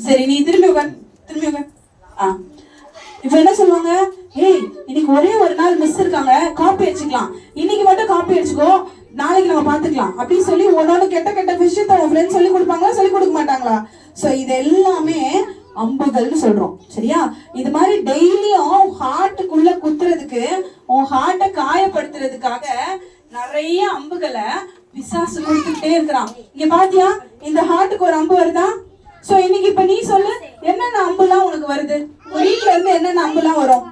சரி நீ திரும்பி உட்கார். இப்ப என்ன சொல்லுவாங்க? ஏய் இன்னைக்கு ஒரே ஒரு நாள் மிஸ் இருக்காங்க, காப்பி அடிச்சுக்கலாம், இன்னைக்கு மட்டும் காப்பி அடிச்சுக்கோ, நாளைக்கு நம்ம பாத்துக்கலாம் அப்படின்னு சொல்லி ஒன்னொன்னு கெட்ட கெட்ட விஷயத்த உன் ஃப்ரெண்ட்ஸ் சொல்லி கொடுப்பாங்களா, சொல்லி கொடுக்க மாட்டாங்களா? சோ இது எல்லாமே அம்புகள்னு சொல்றோம். சரியா? இது மாதிரி டெய்லியும் ஹார்ட்டுக்குள்ள குத்துறதுக்கு, உன் ஹார்ட்டை காயப்படுத்துறதுக்காக நிறைய அம்புகளை பிசாசு கொடுத்துட்டே இருக்கிறான். இங்க பாத்தியா, இந்த ஹார்ட்டுக்கு ஒரு அம்பு வருதா? சோ இன்னைக்கு இப்ப நீ சொல்லு, என்னென்ன அம்புலாம் உனக்கு வருது? வீட்டுல இருந்து என்னென்ன அம்புலாம் வரும்?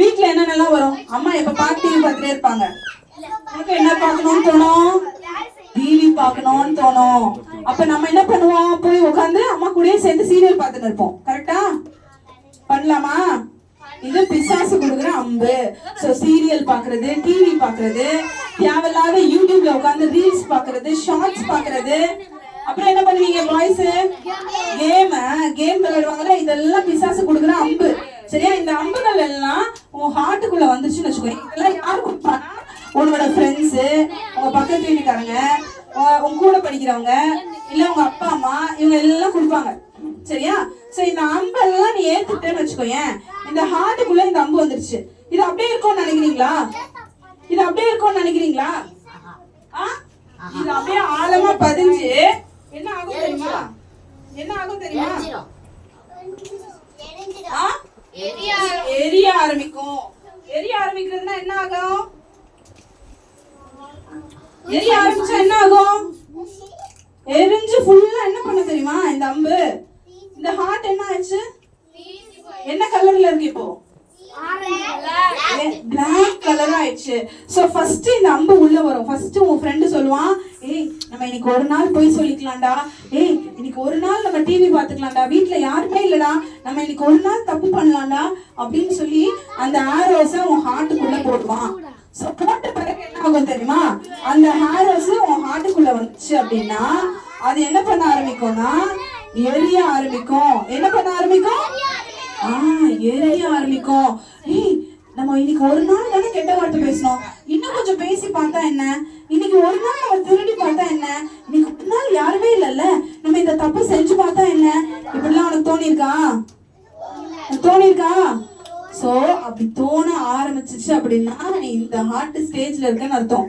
வீட்டுல என்னென்னலாம் வரும்? அம்மா எப்ப டிவி பார்த்துட்டே இருப்பாங்க. உனக்கு என்ன பார்க்கணும்னு தோணும்? டிவி பார்க்கணும்னு தோணும். அப்ப நம்ம என்ன பண்ணுவோம்? போய் உட்காந்து அம்மா கூடயே சேர்ந்து சீரியல் பார்த்துட்டு இருப்போம். கரெக்டா? பண்ணலாமா? இது பிசாசு கொடுக்குற அம்பு. சோ சீரியல் பாக்குறது, டிவி பாக்குறது, தேவையில்லாத யூடியூப்ல உட்காந்து ரீல்ஸ் பாக்குறது, ஷார்ட்ஸ் பாக்குறது. அப்புறம் என்ன பண்ணுவீங்க பாய்ஸ்? கேம் விளையாடுவாங்கல்ல, இதெல்லாம் பிசாசு கொடுக்குற அம்பு. சரியா? இந்த அம்புகள் எல்லாம் உன் ஹார்ட்டுக்குள்ள வந்துச்சுன்னு வச்சுக்கோங்க. இதெல்லாம் யாரு கொடுப்பானா? உன்னோட ஃப்ரெண்ட்ஸ், உங்க பக்கத்து வீட்டுக்காரங்க, உங்க கூட படிக்கிறவங்க, இல்ல உங்க அப்பா அம்மா, இவங்க எல்லாம் கொடுப்பாங்க. சரியா? சோ இந்த அம்பு எல்லாம் நீ ஏத்துட்டேன்னு வச்சுக்கோயேன், இந்த ஹார்ட்டுக்குள்ள இந்த அம்பு வந்துருச்சு. இது அப்படியே இருக்கும்னு நினைக்கிறீங்களா? இது அப்படியே இருக்கும்னு நினைக்கிறீங்களா? இது அப்படியே ஆழமா பதிஞ்சு என்ன ஆகும் தெரியுமா? என்ன ஆகும் தெரியுமா? எரிய ஆரம்பிக்கும். எரிய ஆரம்பிக்கிறதுனா என்ன ஆகும்? எரிய ஆரம்பிச்சா என்ன ஆகும்? எரிஞ்சு ஃபுல்லா என்ன பண்ண தெரியுமா? இந்த அம்பு, இந்த ஹார்ட் என்ன ஆயிடுச்சு? என்ன கலர்ல இருக்கு இப்போ? பிளாக் கலர் ஆயிடுச்சு. சோ ஃபர்ஸ்ட் இந்த அம்பு உள்ள வரும். ஃபர்ஸ்ட் உன் ஃப்ரெண்ட் சொல்லுவான், ஏய் நம்ம இன்னைக்கு ஒரு நாள் போய் சொல்லிக்கலாம்டா, ஏய் இன்னைக்கு ஒரு நாள் நம்ம டிவி பாத்துக்கலாம்டா, வீட்டுல யாருமே இல்லடா, நம்ம இன்னைக்கு ஒரு நாள் தப்பு பண்ணலாம்டா அப்படின்னு சொல்லி அந்த ஆரோஸ உன் ஹார்ட்டுக்குள்ள போடுவான். சோ போட்ட பிறகு என்ன ஆகும் தெரியுமா? அந்த ஆரோஸ் உன் ஹார்ட்டுக்குள்ள வந்துச்சு அப்படின்னா அது என்ன பண்ண ஆரம்பிக்கும்னா எரிய ஆரம்பிக்கும். என்ன பண்ண ஆரம்பிக்கும்? எரிய ஆரம்பிக்கும். ஏய் நம்ம இன்னைக்கு ஒரு நாள் தானே கெட்ட வார்த்தை பேசணும், இன்னும் கொஞ்சம் பேசி பார்த்தா என்ன? இன்னைக்கு ஒரு நாள் நம்ம திருடி பார்த்தா என்ன? இன்னைக்கு ஒரு நாள் யாருமே இல்லைல்ல, நம்ம இந்த தப்பு செஞ்சு பார்த்தா என்ன? இப்படிலாம் உனக்கு தோணிருக்கா? சோ அப்படி தோண ஆரம்பிச்சிச்சு அப்படின்னா நீ இந்த ஹார்ட் ஸ்டேஜ்ல இருக்கன்னு அர்த்தம்.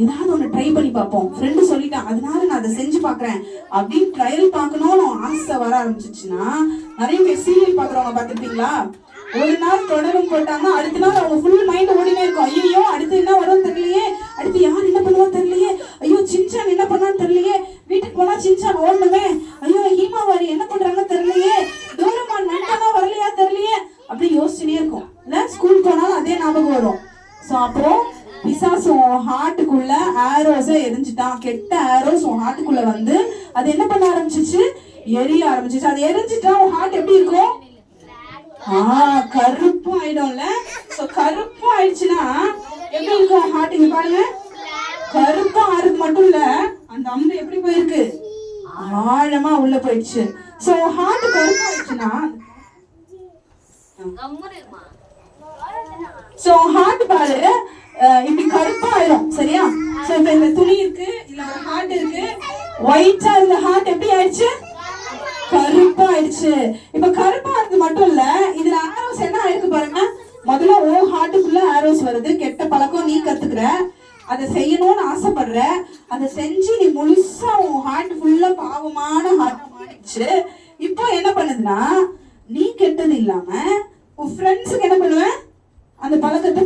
ஏதாவது ஒண்ணு ட்ரை பண்ணி பார்ப்போம், ஃப்ரெண்டு சொல்லிட்டான் அதனால நான் அதை செஞ்சு பாக்குறேன் அப்படின்னு ட்ரையல் பார்க்கணும்னு ஆசை வர ஆரம்பிச்சிச்சுன்னா, நிறைய பேர் சீரியல் பாக்குறவங்க பாத்துருப்பீங்களா? ஒரு நாள் தொடரும் போட்டாங்கன்னா அடுத்த நாள் அவங்க ஃபுல் மைண்ட் ஓடினே இருக்கும். ஐயோ அடுத்து என்ன வரும் தெரியலையே, அடுத்து யார் என்ன பண்ணுவா தெரியலையே, ஐயோ சின்சான் என்ன பண்ணான்னு தெரியலையே, வீட்டுக்கு போனா சின்சான் ஓடணுமே, ஐயோ ஹீமாவாரி என்ன பண்றாங்க தெரியலையே, டோரமான் நண்டனா வரலையா தெரியலையே, அப்படி யோசிச்சுனே இருக்கும். இல்ல ஸ்கூல் போனாலும் அதே ஞாபகம் வரும். சோ அப்போ பிசாசு ஹார்ட்டுக்குள்ள ஆரோஸ எரிஞ்சுட்டான். கெட்ட ஆரோஸ் உன் ஹார்ட்டுக்குள்ள வந்து அது என்ன பண்ண ஆரம்பிச்சிச்சு? எரிய ஆரம்பிச்சிச்சு. அது எரிஞ்சிட்டா உன் ஹார்ட் எப்படி இருக்கும்? கருப்பு ஆயிடும்ல. சோ கருப்பு ஆயிடுச்சுன்னா எப்படி இருக்கும் ஹார்ட்? இங்க பாருங்க, கருப்பா ஆறுது மட்டும் இல்ல, அந்த அம்பு எப்படி போயிருக்கு? ஆழமா உள்ள போயிடுச்சு. சோ ஹார்ட் கருப்பு ஆயிடுச்சுன்னா சோ ஹார்ட் பாரு இப்படி கருப்பா ஆயிரும். சரியா? சோ இப்ப இந்த துணி இருக்கு, இல்ல ஒரு ஹார்ட் இருக்கு, ஒயிட்டா இருந்த ஹார்ட் எப்படி ஆயிடுச்சு? கருப்பா ஆயிடுச்சு. இப்ப கருப்பா இருக்கு மட்டும் இல்ல, இதுல ஆரோஸ் என்ன ஆயிருக்கு பாருங்க. முதல்ல ஓ ஹார்ட்டுக்குள்ள ஆரோஸ் வருது. கெட்ட பழக்கம் நீ கத்துக்கிற, அதை செய்யணும்னு ஆசைப்படுற, அதை செஞ்சு நீ முழுசா உன் ஹார்ட் ஃபுல்லா பாவமான ஹார்ட் மாறிடுச்சு. இப்போ என்ன பண்ணுதுன்னா, நீ கெட்டது இல்லாம உன் ஃப்ரெண்ட்ஸுக்கு என்ன பண்ணுவ? அந்த பழக்கத்தை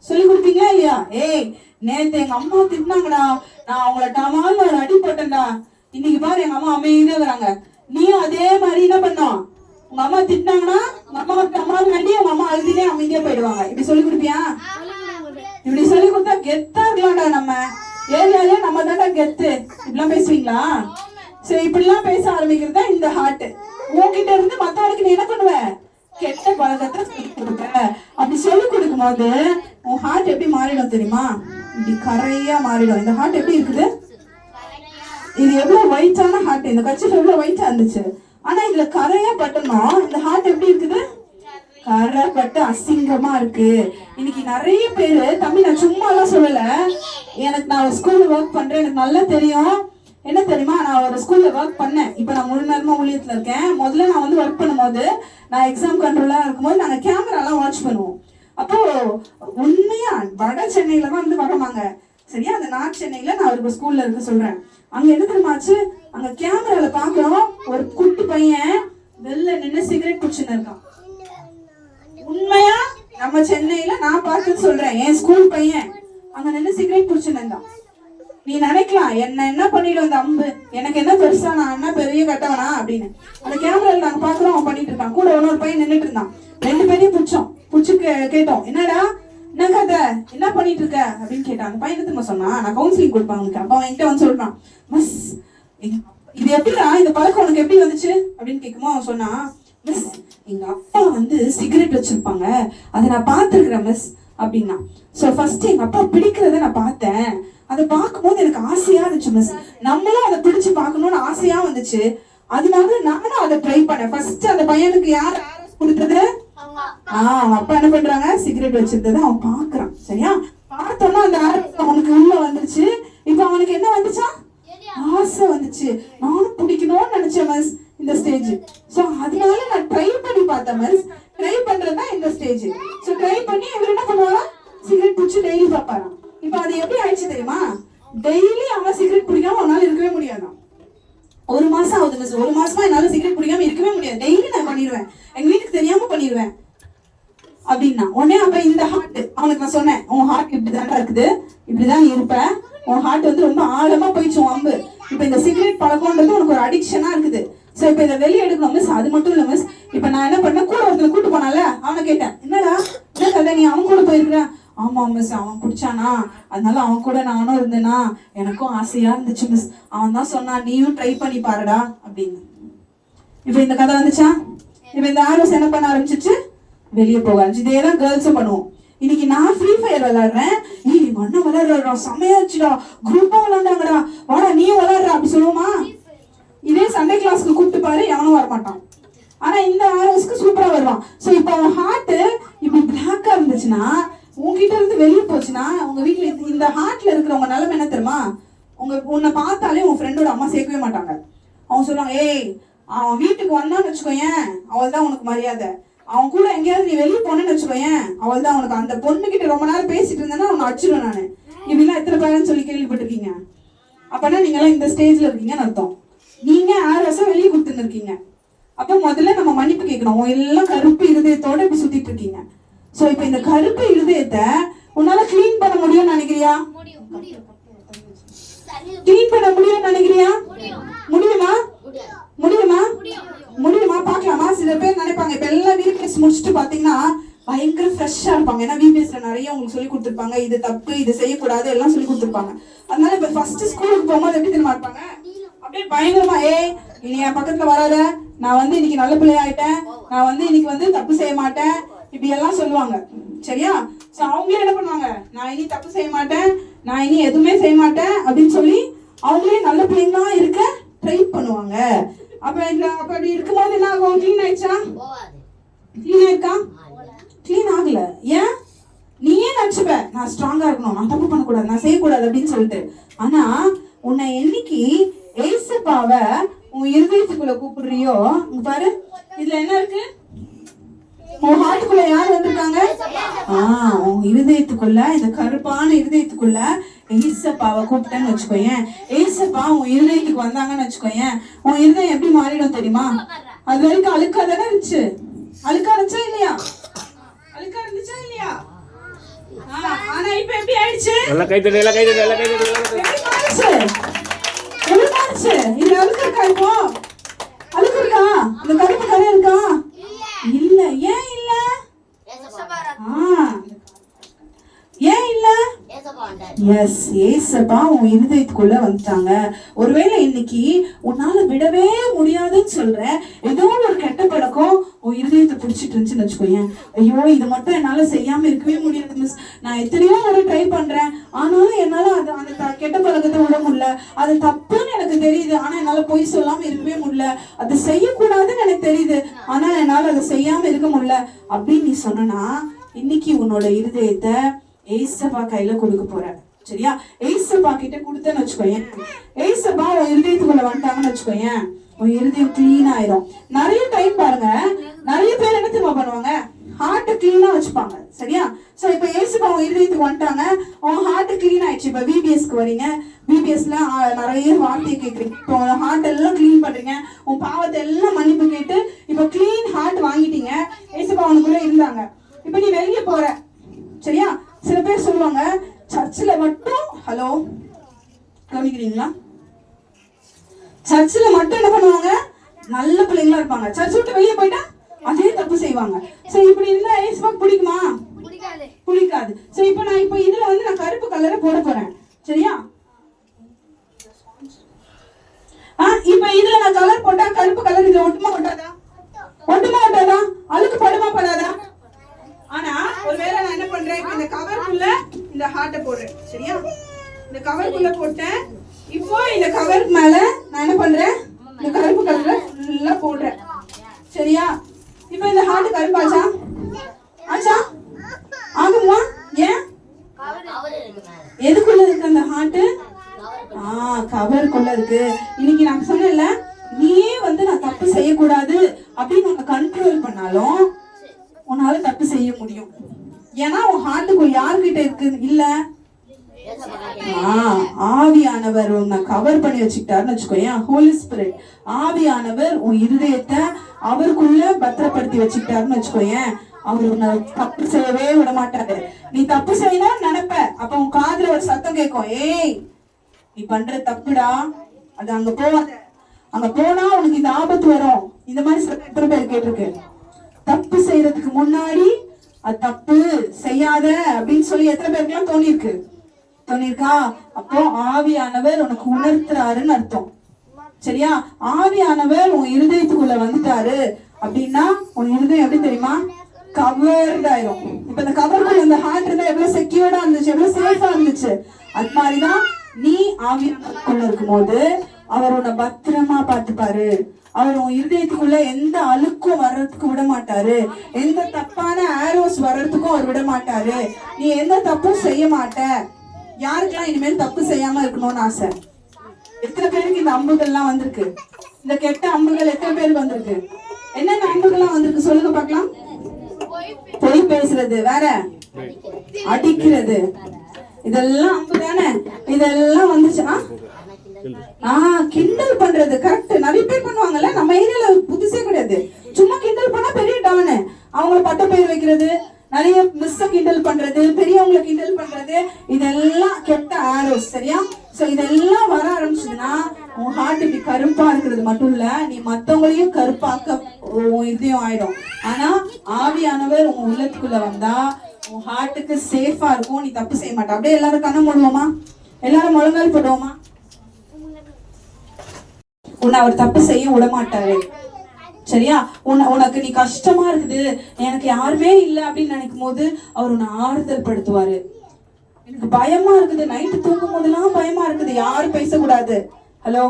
சொல்லி கொடுப்பீங்களா இல்லையா? ஏய் நேத்து எங்க அம்மா திட்டினாங்கடா, நான் அவங்கள டமால்னு ஒரு அடி போட்டேன்டா, இன்னைக்கு பாரு எங்க அம்மா அமைதியா இருக்கிறாங்க. நீயும் அதே மாதிரி என்ன பண்ணோம்? உங்க அம்மா திட்டினாங்கன்னா உங்க அம்மா டமால் நடி உங்க அம்மா அழுதினே அமைதியா போயிடுவாங்க. இப்படி சொல்லி கொடுப்பியா? இப்படி சொல்லி கொடுத்தா கெத்தா இருக்கலாம்டா. நம்ம ஏரியாலே நம்ம தான்டா கெத்து. இப்படிலாம் பேசுவீங்களா? சரி இப்படிலாம் பேச ஆரம்பிக்கிறதா இந்த ஹார்ட். உன்கிட்ட இருந்து மத்தவனுக்கு நீ என்ன பண்ணுவ? கெட்ட பழக்கத்தை சொல்லி கொடுக்க. அப்படி சொல்லி கொடுக்கும் போது உன் ஹார்ட் எப்படி மாறிடும் தெரியுமா? இப்படி கரையா மாறிடும். இந்த ஹார்ட் எப்படி இருக்குது? இது எவ்வளவு ஒயிட்டான ஹார்ட், இந்த கட்சி எவ்வளவு ஒயிட்டா இருந்துச்சு, ஆனா இதுல கரையா பட்டணும். இந்த ஹார்ட் எப்படி இருக்குது? கரப்பட்டு அசிங்கமா இருக்கு. இன்னைக்கு நிறைய பேரு தம்பி, நான் சும்மா எல்லாம் சொல்லல, நான் ஒரு ஸ்கூல்ல ஒர்க் பண்றேன், எனக்கு நல்லா தெரியும். என்ன தெரியுமா, நான் ஒரு ஸ்கூல்ல ஒர்க் பண்ணேன். இப்ப நான் முழு நேரமா ஊழியத்துல இருக்கேன். முதல்ல நான் வந்து ஒர்க் பண்ணும்போது, நான் எக்ஸாம் கண்ட்ரோலா இருக்கும்போது நாங்க கேமராலாம் வாட்ச் பண்ணுவோம். அப்போ உண்மையா வட சென்னையில தான் வந்து வரமாங்க, சரியா? அந்த நார்த் சென்னையில நான் ஒரு ஸ்கூல்ல இருக்க சொல்றேன். அங்க என்ன தெரியுமாச்சு, அங்க கேமரால பாக்குறோம், ஒரு குட்டி பையன் வெளில நின்று சிகரெட் குடிச்சுன்னு இருக்கான். உண்மையா நம்ம சென்னையில நான் பார்த்து சொல்றேன், என் ஸ்கூல் பையன் அங்க நின்று சிகரெட் குடிச்சுன்னு இருந்தான். நீ நினைக்கலாம் என்ன பண்ணிடும் இந்த அம்பு, எனக்கு என்ன பெருசா, நான் என்ன பெரிய கட்டவனா அப்படின்னு. அந்த கேமரால நாங்க பாக்குறோம், அவன் பண்ணிட்டு இருக்கான். கூட இன்னொரு பையன் நின்றுட்டு இருந்தான். 2 பேரையும் புடிச்சு கேட்டோம், என்னடா என்ன கதை, என்ன பண்ணிட்டு இருக்க அப்படின்னு கேட்டான். அந்த பையன் திரும்ப சொன்னா, நான் கவுன்சிலிங் கொடுப்பேன் உனக்கு. அப்ப அவன் என்கிட்ட வந்து சொல்றான், மிஸ் இது எப்படிடா, இந்த பழக்கம் உனக்கு எப்படி வந்துச்சு அப்படின்னு கேட்குமோ அவன் சொன்னா, மிஸ் எங்க அப்பா வந்து சிகரெட் வச்சிருப்பாங்க, அதை நான் பார்த்துருக்கிறேன் மிஸ் அப்படின்னா. ஸோ ஃபர்ஸ்ட் எங்க அப்பா பிடிக்கிறத நான் பார்த்தேன், அதை பார்க்கும்போது எனக்கு ஆசையா இருந்துச்சு மிஸ், நம்மளும் அதை பிடிச்சு பார்க்கணும்னு ஆசையா வந்துச்சு, அதனால நானும் அதை ட்ரை பண்ணேன். ஃபர்ஸ்ட் அந்த பையனுக்கு யார் கொடுத்தது, அவங்க அப்பா என்ன பண்றாங்க, சிகரெட் வச்சிருந்தது அவன் பாக்குறான், சரியா? பார்த்தோன்னா அந்த அவனுக்கு உள்ள வந்துருச்சு. இப்ப அவனுக்கு என்ன வந்துச்சா, ஆசை வந்துச்சு, நானும் பிடிக்கணும்னு நினைச்சேன் மிஸ் இந்த ஸ்டேஜ். சோ அதனால நான் ட்ரை பண்ணி பார்த்தேன் மிஸ். ட்ரை பண்றதுதான் இந்த ஸ்டேஜ். சோ ட்ரை பண்ணி இவர் என்ன பண்ணுவாரா, சிகரெட் பிடிச்சி டெய்லி பாப்பாராம். இப்ப அது எப்படி ஆயிடுச்சு தெரியுமா, டெய்லி அவன் சிகரெட் பிடிக்காம அவனால இருக்கவே முடியாதான். 1 மாசம் ஆகுது மிஸ், 1 மாசமா என்னால சிகரெட் பிடிக்காம இருக்கவே முடியாது, டெய்லி நான் பண்ணிடுவேன், எங்க வீட்டுக்கு தெரியாம பண்ணிடுவேன் அப்படின்னா. உடனே அப்ப இந்த ஹார்ட் அவனுக்கு நான் சொன்னேன், உன் ஹார்ட் இப்படிதான் இருக்குது, இப்படிதான் இருப்ப, உன் ஹார்ட் வந்து ரொம்ப ஆழமா போயிடுச்சு அம்பு. இப்ப இந்த சிகரெட் பழக்கம்ன்றது உனக்கு ஒரு அடிக்ஷனா இருக்குது. சோ இப்ப இதை வெளியே எடுக்கணும் மிஸ். அது மட்டும் இல்ல மிஸ், இப்ப நான் என்ன பண்ணேன், கூட ஒருத்தனை கூட்டு போனால அவனை கேட்டேன், என்னடா என்ன கதை, நீ அவன் கூட போயிருக்கிற? ஆமா மிஸ், அவன் குடிச்சானா, அதனால அவன் கூட நானும் இருந்தேனா, எனக்கும் ஆசையா இருந்துச்சு மிஸ், அவன் தான் சொன்னான் நீயும் ட்ரை பண்ணி பாருடா அப்படின்னு. இப்ப இந்த கதை வந்துச்சா? இப்ப இந்த ஆர்வஸ் என்ன பண்ண ஆரம்பிச்சிச்சு, வெளியே போக ஆரம்பிச்சு. இதேதான் கேர்ள்ஸும் பண்ணுவோம். இன்னைக்கு நான் ஃப்ரீ ஃபயர் விளையாடுறேன், எங்க அண்ணன் விளையாடுறா, செமையாச்சுடா, குரூப்பா விளையாண்டாங்கடா, வாடா நீயும் விளையாடுறா அப்படி சொல்லுவோமா? இதே சண்டே கிளாஸ்க்கு கூப்பிட்டு பாரு, எவனும் வரமாட்டான். ஆனா இந்த ஆர்வஸ்க்கு சூப்பரா வருவான். சோ இப்ப அவன் ஹார்ட் இப்படி பிளாக்கா இருந்துச்சுன்னா, உங்ககிட்ட இருந்து வெளியே போச்சுன்னா, உங்க வீட்டுல இந்த ஹார்ட்ல இருக்கிறவங்க நிலைமை என்ன தெரியுமா, உன்னை பார்த்தாலே உன் ஃப்ரெண்டோட அம்மா சேர்க்கவே மாட்டாங்க. அவன் சொல்லுவாங்க, ஏய் அவன் வீட்டுக்கு வந்தான்னு வச்சுக்கோயேன், அவள் தான் உனக்கு மரியாதை. அவன் கூட எங்கேயாவது நீ வெளியே போனேன்னு வச்சுக்கோயேன், அவள் தான் உனக்கு. அந்த பொண்ணுகிட்ட ரொம்ப நேரம் பேசிட்டு இருந்தேன்னா அவனை அடிச்சிடுவேன் நானு. இப்படிலாம் எத்தனை பேரன்னு சொல்லி கேள்விப்பட்டிருக்கீங்க? அப்பனா நீங்க எல்லாம் இந்த ஸ்டேஜ்ல இருக்கீங்கன்னு அர்த்தம். நீங்க 6 வருஷம் வெளியே கொடுத்துன்னு இருக்கீங்க. அப்ப முதல்ல நம்ம மன்னிப்பு கேட்கணும். எல்லாம் கருப்பு இருதயத்தோட இப்படி சுத்திட்டு இருக்கீங்க. சோ இப்ப இந்த கருப்பு இருதயத்தை உன்னால கிளீன் பண்ண முடியும்னு நினைக்கிறியா? கிளீன் பண்ண முடியும்னு நினைக்கிறியா? முடியுமா? முடியுமா? முடியுமா? பாக்கலாமா? சில பேர் நினைப்பாங்க, இப்ப எல்லாம் வீபிஎஸ் முடிச்சுட்டு பாத்தீங்கன்னா பயங்கர ஃப்ரெஷ்ஷா இருப்பாங்க. ஏன்னா வீபிஎஸ்ல நிறைய உங்களுக்கு சொல்லி கொடுத்துருப்பாங்க, இது தப்பு, இது செய்யக்கூடாது எல்லாம் சொல்லி கொடுத்துருப்பாங்க. அதனால இப்ப ஃபர்ஸ்ட் ஸ்கூலுக்கு போகும்போது எப்படி தெரியுமா இருப்பாங்க, அப்படியே பயங்கரமா, ஏய் இனி என் பக்கத்துல வராத, நான் வந்து இன்னைக்கு நல்ல பிள்ளை ஆயிட்டேன், நான் வந்து இன்னைக்கு வந்து தப்பு செய்ய மாட்டேன், இப்படி எல்லாம் சொல்லுவாங்க, சரியா? சோ அவங்களே என்ன பண்ணுவாங்க, நான் இனி தப்பு செய்ய மாட்டேன், நான் இனி எதுவுமே செய்ய மாட்டேன் அப்படின்னு சொல்லி அவங்களே நல்ல பிள்ளைங்களா இருக்க ட்ரை பண்ணுவாங்க. அப்படி இருக்கும்போது என்ன ஆகும், கிளீன் ஆயிடுச்சா? கிளீன் ஆயிருக்கா? கிளீன் ஆகல. ஏன்? நீயே நினைச்சுப்ப, நான் ஸ்ட்ராங்கா இருக்கணும், நான் தப்பு பண்ணக்கூடாது, நான் செய்யக்கூடாது அப்படின்னு சொல்லிட்டு. ஆனா உன்னை என்னைக்கு ஏசப்பாவை உன் இருதயத்துக்குள்ள கூப்பிடுறியோ, இங்க பாரு, இதுல என்ன இருக்கு, உன் ஹார்ட்டுக்குள்ள யார் வந்திருக்காங்க? உன் இருதயத்துக்குள்ள, இந்த கருப்பான இருதயத்துக்குள்ள ஏசப்பாவை கூப்பிட்டேன்னு வச்சுக்கோயேன், ஏசப்பா உன் இருதயத்துக்கு வந்தாங்கன்னு வச்சுக்கோயேன், உன் இருதயம் எப்படி மாறிடும் தெரியுமா? அது வரைக்கும் அழுக்கா தானே இருந்துச்சு. அழுக்கா இருந்துச்சா இல்லையா? அழுக்கா இருந்துச்சா இல்லையா? ஆனா இப்ப எப்படி ஆயிடுச்சு? எல்லாம் கை தட்டு, எல்லாம் கை தட்டு, எல்லாம் கை தட்டு. எப்படி மாறிச்சு? எப்படி மாறிச்சு? இது அழுக்கு இருக்கா? இப்போ அழுக்கு இருக்கா? இந்த கருப்பு கரை இருக்கா? இல்ல. ஏன் இல்ல? ஏன் இல்ல? எஸ், ஏசப்பா உன் இருதயத்துக்குள்ள வந்துட்டாங்க. ஒருவேளை இன்னைக்கு உன்னால விடவே முடியாதுன்னு சொல்ற ஏதோ ஒரு கெட்ட பழக்கம் உன் இருதயத்தை பிடிச்சிட்டு இருந்துச்சுன்னு வச்சுக்கோயேன், ஐயோ இது மட்டும் என்னால செய்யாம இருக்கவே முடியாது மிஸ், நான் எத்தனையோ முறை ட்ரை பண்றேன், ஆனாலும் என்னால அந்த கெட்ட பழக்கத்தை விட முடியல, அது தப்புன்னு எனக்கு தெரியுது, ஆனா என்னால பொய் சொல்லாம இருக்கவே முடியல, அது செய்யக்கூடாதுன்னு எனக்கு தெரியுது, ஆனா என்னால அதை செய்யாம இருக்க முடியல அப்படின்னு நீ சொன்னா, இன்னைக்கு உன்னோட இருதயத்தை ஏசப்பா கையில கொடுக்க போற. சரியா? ஏசப்பா கிட்ட கொடுத்தேன்னு வச்சுக்கோயேன், ஏசப்பா உன் இருதயத்துக்குள்ள வந்துட்டாங்கன்னு வச்சுக்கோயேன், உன் இருதயம் கிளீன் ஆயிரும். நிறைய டைம் பாருங்க, நிறைய பேர் என்ன தெரியுமா பண்ணுவாங்க, ஹார்ட் கிளீனா வச்சுப்பாங்க. சரியா? சோ இப்ப ஏசப்பா உன் இருதயத்துக்கு வந்துட்டாங்க, உன் ஹார்ட் கிளீன் ஆயிடுச்சு. இப்ப விபிஎஸ்க்கு வரீங்க, விபிஎஸ்ல நிறைய வார்த்தையை கேட்குறீங்க, இப்போ உன் ஹார்ட் எல்லாம் கிளீன் பண்றீங்க, உன் பாவத்தை எல்லாம் மன்னிப்பு கேட்டு இப்ப கிளீன் ஹார்ட் வாங்கிட்டீங்க, ஏசப்பா உனக்குள்ள இருந்தாங்க. இப்ப நீ வெளியே போற. சரியா? சில பேர் சொல்லுவாங்க சர்ச்சில் மட்டும், ஹலோ கவனிக்கிறீங்களா, சர்ச்சில் மட்டும் என்ன பண்ணுவாங்க, நல்ல பிள்ளைங்களா இருப்பாங்க, சர்ச் விட்டு வெளியே போயிட்டா அதே தப்பு செய்வாங்க. சரி, இப்படி இருந்தா ஏசப்பாக்கு பிடிக்குமா? பிடிக்காது. சரி, இப்ப நான் இதுல வந்து நான் கருப்பு கலரை போட போறேன். சரியா? இப்ப இதுல நான் கலர் போட்டா கருப்பு கலர் இதுல ஒட்டுமா ஒட்டாதா? ஒட்டுமா ஒட்டாதா? அழுக்கு படுமா படாதா? ஆனா ஒருவேளை நான் என்ன பண்றேன், இப்ப இந்த கவருக்குள்ள இந்த ஹார்ட்டை போடுறேன். சரியா? இந்த கவருக்குள்ள போட்டேன். இப்போ இந்த கவருக்கு மேல நான் என்ன பண்றேன், இந்த கருப்பு கலர்ல ஃபுல்லா போடுறேன். சரியா? இப்போ இந்த ஹார்ட் கருப்பாச்சா? ஆச்சா? ஆகுமா? ஏன்? எதுக்குள்ள இருக்கு அந்த ஹார்ட்? கவருக்குள்ள இருக்கு. இன்னைக்கு நான் சொன்னேன்ல, நீயே வந்து நான் தப்பு செய்யக்கூடாது அப்படின்னு உன்னை கண்ட்ரோல் பண்ணாலும் உன்னால தப்பு செய்ய முடியும். ஏன்னா உன் ஹார்ட்டுக்கு யார்கிட்ட இருக்கு? இல்ல, ஆவியானவர் உன்னை கவர் பண்ணி வச்சுக்கிட்டாருன்னு வச்சுக்கோயேன். ஹோலி ஸ்பிரிட், ஆவியானவர் உன் இருதயத்தை அவருக்குள்ள பத்திரப்படுத்தி வச்சுக்கிட்டாருன்னு வச்சுக்கோயேன். அவர் உன்னை தப்பு செய்யவே விட மாட்டாரு. நீ தப்பு செய்யணும்னு நினைப்ப, அப்ப உன் காதுல ஒரு சத்தம் கேட்கும், ஏய் நீ பண்ற தப்புடா, அது அங்க போவாத, அங்க போனா உனக்கு இந்த ஆபத்து வரும். இந்த மாதிரி எத்தனை பேர் கேட்டிருக்கு? தப்பு செய்யறதுக்கு முன்னாடி அது தப்பு செய்யாத அப்படின்னு சொல்லி எத்தனை பேருக்குலாம் தோணிருக்கா? அப்போ ஆவியானவர் உனக்கு உணர்த்துறாருன்னு அர்த்தம். சரியா? ஆவியானவர் உன் இருதயத்துக்குள்ள வந்துட்டாரு அப்படின்னா உன் இருதயம் எப்படி தெரியுமா, கவர்ட் ஆயிரும். இப்ப இந்த கவருக்குள்ள இந்த ஹார்ட் இருந்தா எவ்வளவு செக்யூர்டா இருந்துச்சு, எவ்வளவு சேஃபா இருந்துச்சு. அது மாதிரிதான் நீ ஆவியானவருக்குள்ள இருக்கும்போது அவர் உன்னை பத்திரமா பார்த்துப்பாரு. அவர் உன் இருதயத்துக்குள்ள எந்த அழுக்கும் வர்றதுக்கு விட மாட்டாரு, எந்த தப்பான ஆரோஸ் வர்றதுக்கும் அவர் விட மாட்டாரு. நீ எந்த தப்பும் செய்ய மாட்ட. யாருக்கெல்லாம் இனிமேல் தப்பு செய்யாம இருக்கணும்னு ஆசை? எத்தனை பேருக்கு இந்த அம்புகள்லாம் வந்திருக்கு? இந்த கெட்ட அம்புகள் எத்தனை பேருக்கு வந்திருக்கு? என்னென்ன அம்புகள்லாம் வந்திருக்கு சொல்லுங்க பார்க்கலாம். பொய் பேசுறது, வேற அடிக்கிறது, இதெல்லாம் அம்பு தானே. இதெல்லாம் வந்துச்சுன்னா கிண்டல் பண்றது. கரெக்ட், நிறைய பேர் பண்ணுவாங்கல்ல, நம்ம ஏரியால புதுசே கிடையாது. சும்மா கிண்டல் பண்ணா பெரிய டானு, அவங்கள பட்ட பெயர் வைக்கிறது, நிறைய மிஸ்ஸ கிண்டல் பண்றது, பெரியவங்களை கிண்டல் பண்றது, இதெல்லாம் கெட்ட ஆரோஸ். சரியா? சோ இதெல்லாம் வர ஆரம்பிச்சதுன்னா உன் ஹார்ட் இப்படி கருப்பா இருக்கிறது மட்டும் இல்ல, நீ மத்தவங்களையும் கருப்பாக்க உன் இதயம் ஆயிடும். ஆனா ஆவியானவர் உன் உள்ளத்துக்குள்ள வந்தா உன் ஹார்ட்டுக்கு சேஃபா இருக்கும், நீ தப்பு செய்ய மாட்ட. அப்படியே எல்லாரும் கண்ணை மூடுவோமா? எல்லாரும் முழங்கால் போடுவோமா? உன்னை அவர் தப்பு செய்ய விட மாட்டாரு. சரியா? உனக்கு நீ கஷ்டமா இருக்குது, எனக்கு யாருமே இல்லை அப்படின்னு நினைக்கும் போது அவர் உன்னை ஆறுதல் படுத்துவாரு. எனக்கு பயமா இருக்குது, நைட்டு தூங்கும் போதெல்லாம் பயமா இருக்குது, யாரும் பேசக்கூடாது. ஹலோ,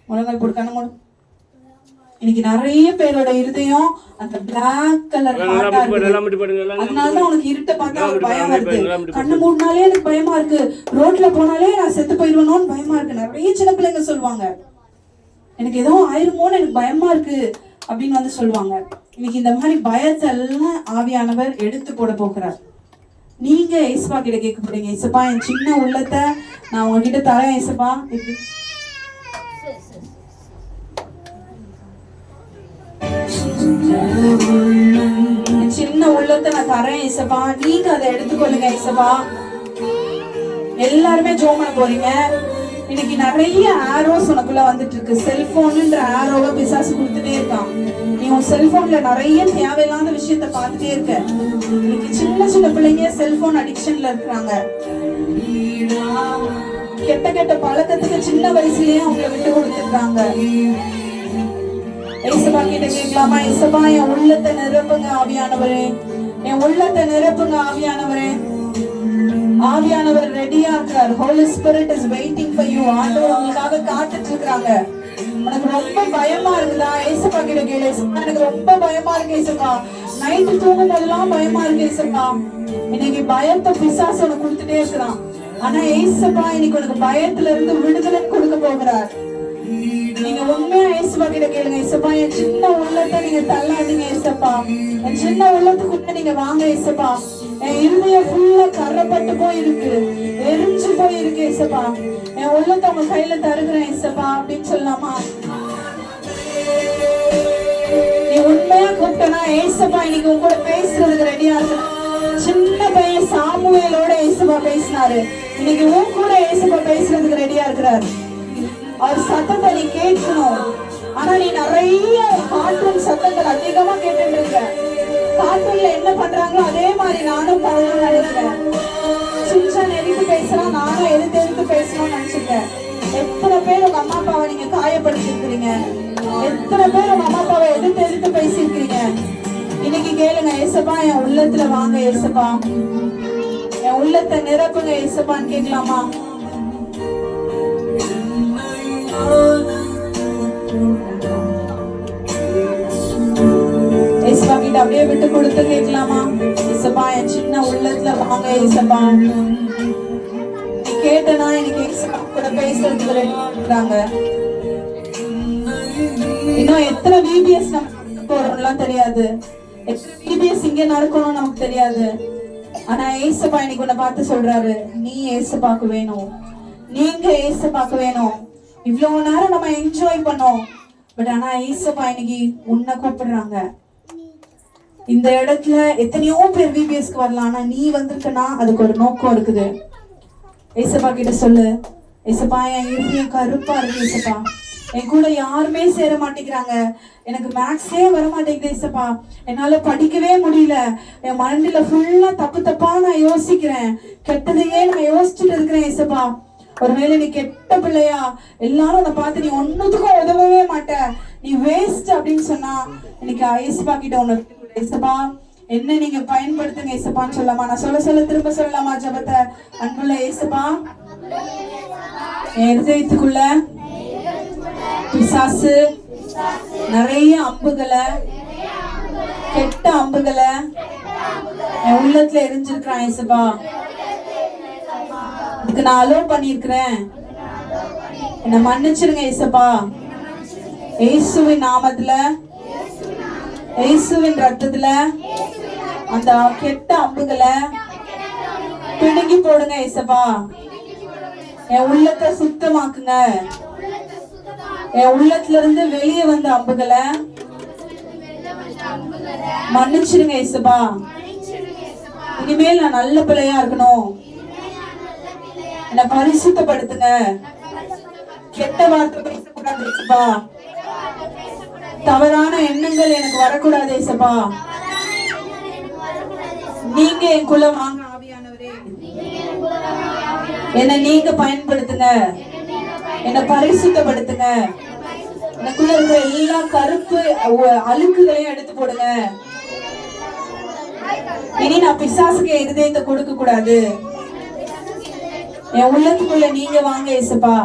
முழங்கால் போடு, கண்ணு மூடு. இன்னைக்கு நிறைய பேரோட இருதயம் அந்த பிளாக் கலர் ஹார்ட்டா இருக்கு. அதனாலதான் உனக்கு இருட்ட பார்த்தா ஒரு பயம் வருது. கண்ணு மூடினாலே எனக்கு பயமா இருக்கு, ரோட்ல போனாலே நான் செத்து போயிடுவேணும்னு பயமா இருக்கு. நிறைய சின்ன பிள்ளைங்க சொல்லுவாங்க, எனக்கு ஏதோ ஆயிருமோன்னு எனக்கு பயமா இருக்கு அப்படின்னு வந்து சொல்லுவாங்க. இன்னைக்கு இந்த மாதிரி பயத்தை எல்லாம் ஆவியானவர் எடுத்து போட போகிறார். நீங்க ஏசப்பா கிட்ட கேட்க போறீங்க, ஏசப்பா என் சின்ன உள்ளத்தை நான் உங்ககிட்ட தரேன் ஏசப்பா. சின்ன உள்ளத்தை நான் தரேன் ஏசப்பா, நீங்க அதை எடுத்துக்கொள்ளுங்க ஏசப்பா. எல்லாருமே ஜெபம் பண்ண போறீங்க. இன்னைக்கு நிறைய ஆரோஸ் உனக்குள்ள வந்துட்டு இருக்கு. செல்போன்ன்ற ஆரோவை பிசாசு கொடுத்துட்டே இருக்கான். நீ உன் செல்போன்ல நிறைய தேவையில்லாத விஷயத்த பார்த்துட்டே இருக்க. இன்னைக்கு சின்ன சின்ன பிள்ளைங்க செல்போன் அடிக்ஷன்ல இருக்கிறாங்க. கெட்ட கெட்ட பழக்கத்துக்கு சின்ன வயசுலயே அவங்களை விட்டு கொடுத்துருக்காங்க. ஏசப்பா கிட்ட கேட்கலாமா? ஏசப்பா என் உள்ளத்தை நிரப்புங்க ஆவியானவரே, என் உள்ளத்தை நிரப்புங்க ஆவியானவரே. ஆவியானவர் ரெடியா இருக்கார். Holy Spirit is waiting for you. ஆண்டவர் உங்களுக்காக காத்துட்டு இருக்காங்க. உனக்கு ரொம்ப பயமா இருக்குதா? ஏசப்பா கிட்ட கேளு. ஏசப்பா எனக்கு ரொம்ப பயமா இருக்கு ஏசப்பா, நைட்டு தூங்கும் போதெல்லாம் பயமா இருக்கு ஏசப்பா. இன்னைக்கு பயத்தை பிசாசு உனக்கு கொடுத்துட்டே இருக்கிறான். ஆனா ஏசப்பா இன்னைக்கு உனக்கு பயத்துல இருந்து விடுதலை கொடுக்க போகிறார். நீங்க உண்மையா ஏசப்பா கிட்ட கேளுங்க. ஏசப்பா என் சின்ன உள்ளத்தை நீங்க தள்ளாதீங்க ஏசப்பா, என் சின்ன உள்ளத்துக்குள்ள நீங்க வாங்க ஏசப்பா. என் இருதயம் ஃபுல்லா கரப்பட்டு போயிருக்கு, எரிஞ்சு போயிருக்கு ஏசப்பா. என் உள்ளத்தை உங்க கையில தருகிறேன் ஏசப்பா அப்படின்னு சொல்லலாமா? நீ உண்மையா கூப்பிட்டனா ஏசப்பா இன்னைக்கு உங்க கூட பேசுறதுக்கு ரெடியா இருக்கு. சின்ன பையன் சாமுவேலோட ஏசப்பா பேசினாரு. இன்னைக்கு உன் கூட ஏசப்பா பேசுறதுக்கு ரெடியா இருக்கிறாரு. அவர் சத்தத்தை நீ கேட்கணும். ஆனா நீ நிறைய கார்ட்டூன் சத்தங்கள் அதிகமா கேட்டுட்டு இருக்க. கார்ட்டூன்ல என்ன பண்றாங்களோ அதே மாதிரி நானும் பண்ணணும்னு நினைக்கிறேன். சின்சான் எதிர்த்து பேசுறான், நானும் எதிர்த்து பேசணும்னு நினைச்சிருக்கேன். எத்தனை பேர் உங்க அம்மா அப்பாவை நீங்க காயப்படுத்திருக்கிறீங்க? எத்தனை பேர் உங்க அம்மா அப்பாவை எதிர்த்து பேசியிருக்கிறீங்க? இன்னைக்கு கேளுங்க, ஏசப்பா என் உள்ளத்துல வாங்க ஏசப்பா, என் உள்ளத்தை நிரப்புங்க ஏசப்பான்னு கேட்கலாமா? ஏசப்பா கிட்ட அப்படியே விட்டு கொடுத்து கேட்கலாமா? ஏசப்பா என் சின்ன உள்ளத்துல வாங்க ஏசப்பா. நீ கேட்டனா இன்னைக்கு ஏசப்பா கூட பேசுறதுக்கு இருக்கிறாங்க. இன்னும் எத்தனை விபிஎஸ் நம்ம போறோம்லாம் தெரியாது, எத்தனை விபிஎஸ் இங்க நடக்கணும் நமக்கு தெரியாது. ஆனா ஏசப்பா இன்னைக்கு உன்னை பார்த்து சொல்றாரு, நீ ஏசப்பாக்கு வேணும், நீங்க ஏசப்பாக்கு வேணும். இவ்வளவு நேரம் நம்ம என்ஜாய் பண்ணோம், பட் ஆனா ஏசப்பா இன்னைக்கு உன்னை கூப்பிடுறாங்க. இந்த இடத்துல எத்தனையோ பேர் விபிஎஸ்க்கு வரலாம், ஆனா நீ வந்திருக்கனா அதுக்கு ஒரு நோக்கம் இருக்குது. ஏசப்பா கிட்ட சொல்லு, ஏசப்பா என் இருதயம் கருப்பா இருக்கு ஏசப்பா, என் கூட யாருமே சேர மாட்டேங்கிறாங்க, எனக்கு மேக்ஸே வர மாட்டேங்குது ஏசப்பா, என்னால படிக்கவே முடியல, என் மனதில ஃபுல்லா தப்பு தப்பா நான் யோசிக்கிறேன், கெட்டதையே நான் யோசிச்சுட்டு இருக்கிறேன் ஏசப்பா. ஒருவேளை நீ கெட்ட பிள்ளையா, எல்லாரும் உன்னை பார்த்து நீ ஒன்னுத்துக்கும் உதவவே மாட்ட, நீ வேஸ்ட் அப்படின்னு சொன்னா இன்னைக்கு ஏசப்பா கிட்ட ஒண்ணு, ஏசப்பா என்ன நீங்க பயன்படுத்துங்க ஏசப்பான்னு சொல்லலாமா? நான் சொல்ல திரும்ப சொல்லலாமா ஜெபத்தை? அன்புள்ள ஏசப்பா, என் இதயத்துக்குள்ள பிசாசு நிறைய அம்புகளை, கெட்ட அம்புகளை என் உள்ளத்துல எரிஞ்சிருக்கிறான் ஏசப்பா. அதுக்கு நான் அலோவ் பண்ணிருக்கிறேன், என்ன மன்னிச்சிருங்க ஏசப்பா. இயேசுவின் நாமத்துல, இயேசுவின் ரத்தத்துல அந்த கெட்ட அம்புகளை பிடுங்கி போடுங்க ஏசப்பா. என் உள்ளத்தை சுத்தமாக்குங்க. என் உள்ளத்துல இருந்து வெளியே வந்த அம்புகளை மன்னிச்சிருங்க ஏசப்பா. இனிமேல் நான் நல்ல பிள்ளையா இருக்கணும், என்னை பரிசுத்தப்படுத்துங்க. கெட்ட வார்த்தை பேசக்கூடாது ஏசப்பா, தவறான எண்ணங்கள் எனக்கு வரக்கூடாது ஏசப்பா. நீங்க எனக்குள்ள வாங்க ஆவியானவரே, என்னை நீங்க பயன்படுத்துங்க, என்னை பரிசுத்தப்படுத்துங்க. எனக்குள்ள இருக்கிற எல்லா கருப்பு அழுக்குகளையும் எடுத்து போடுங்க. இனி நான் பிசாசுக்கு இருதயத்தை கொடுக்க கூடாது. என் உள்ளத்துக்குள்ள நீங்க வாங்க ஏசப்பா,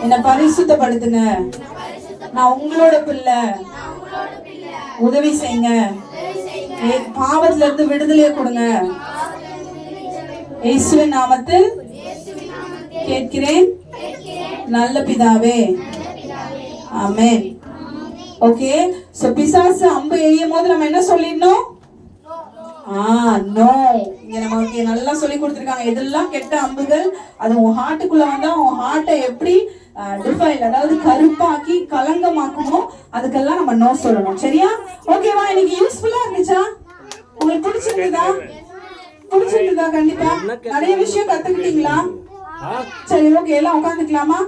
என்னை பரிசுத்தப்படுத்துங்க. நான் உங்களோட பிள்ளை, உதவி செய்யுங்க. பாவத்துல இருந்து விடுதலையை கொடுங்க. இயேசுவின் நாமத்தில் கேட்கிறேன் நல்ல பிதாவே, ஆமென். ஓகே, சோ பிசாசு அம்பு எய்யும் போது நம்ம என்ன சொல்லிடணும்? நோ. இங்க நமக்கு நல்லா சொல்லி கொடுத்திருக்காங்க, இதெல்லாம் கெட்ட அம்புகள், அது உன் ஹார்ட்டுக்குள்ள வந்தா உன் ஹார்ட்டை எப்படி டிஃபைல், அதாவது கருப்பாக்கி கலங்கமாக்குமோ அதுக்கெல்லாம் நம்ம நோ சொல்லணும். சரியா? ஓகேவா? இன்னைக்கு யூஸ்ஃபுல்லா இருந்துச்சா? உங்களுக்கு பிடிச்சிருந்ததா? கண்டிப்பா நிறைய விஷயம் கத்துக்கிட்டீங்களா? சரி, ஓகே, எல்லாம் உட்காந்துக்கலாமா?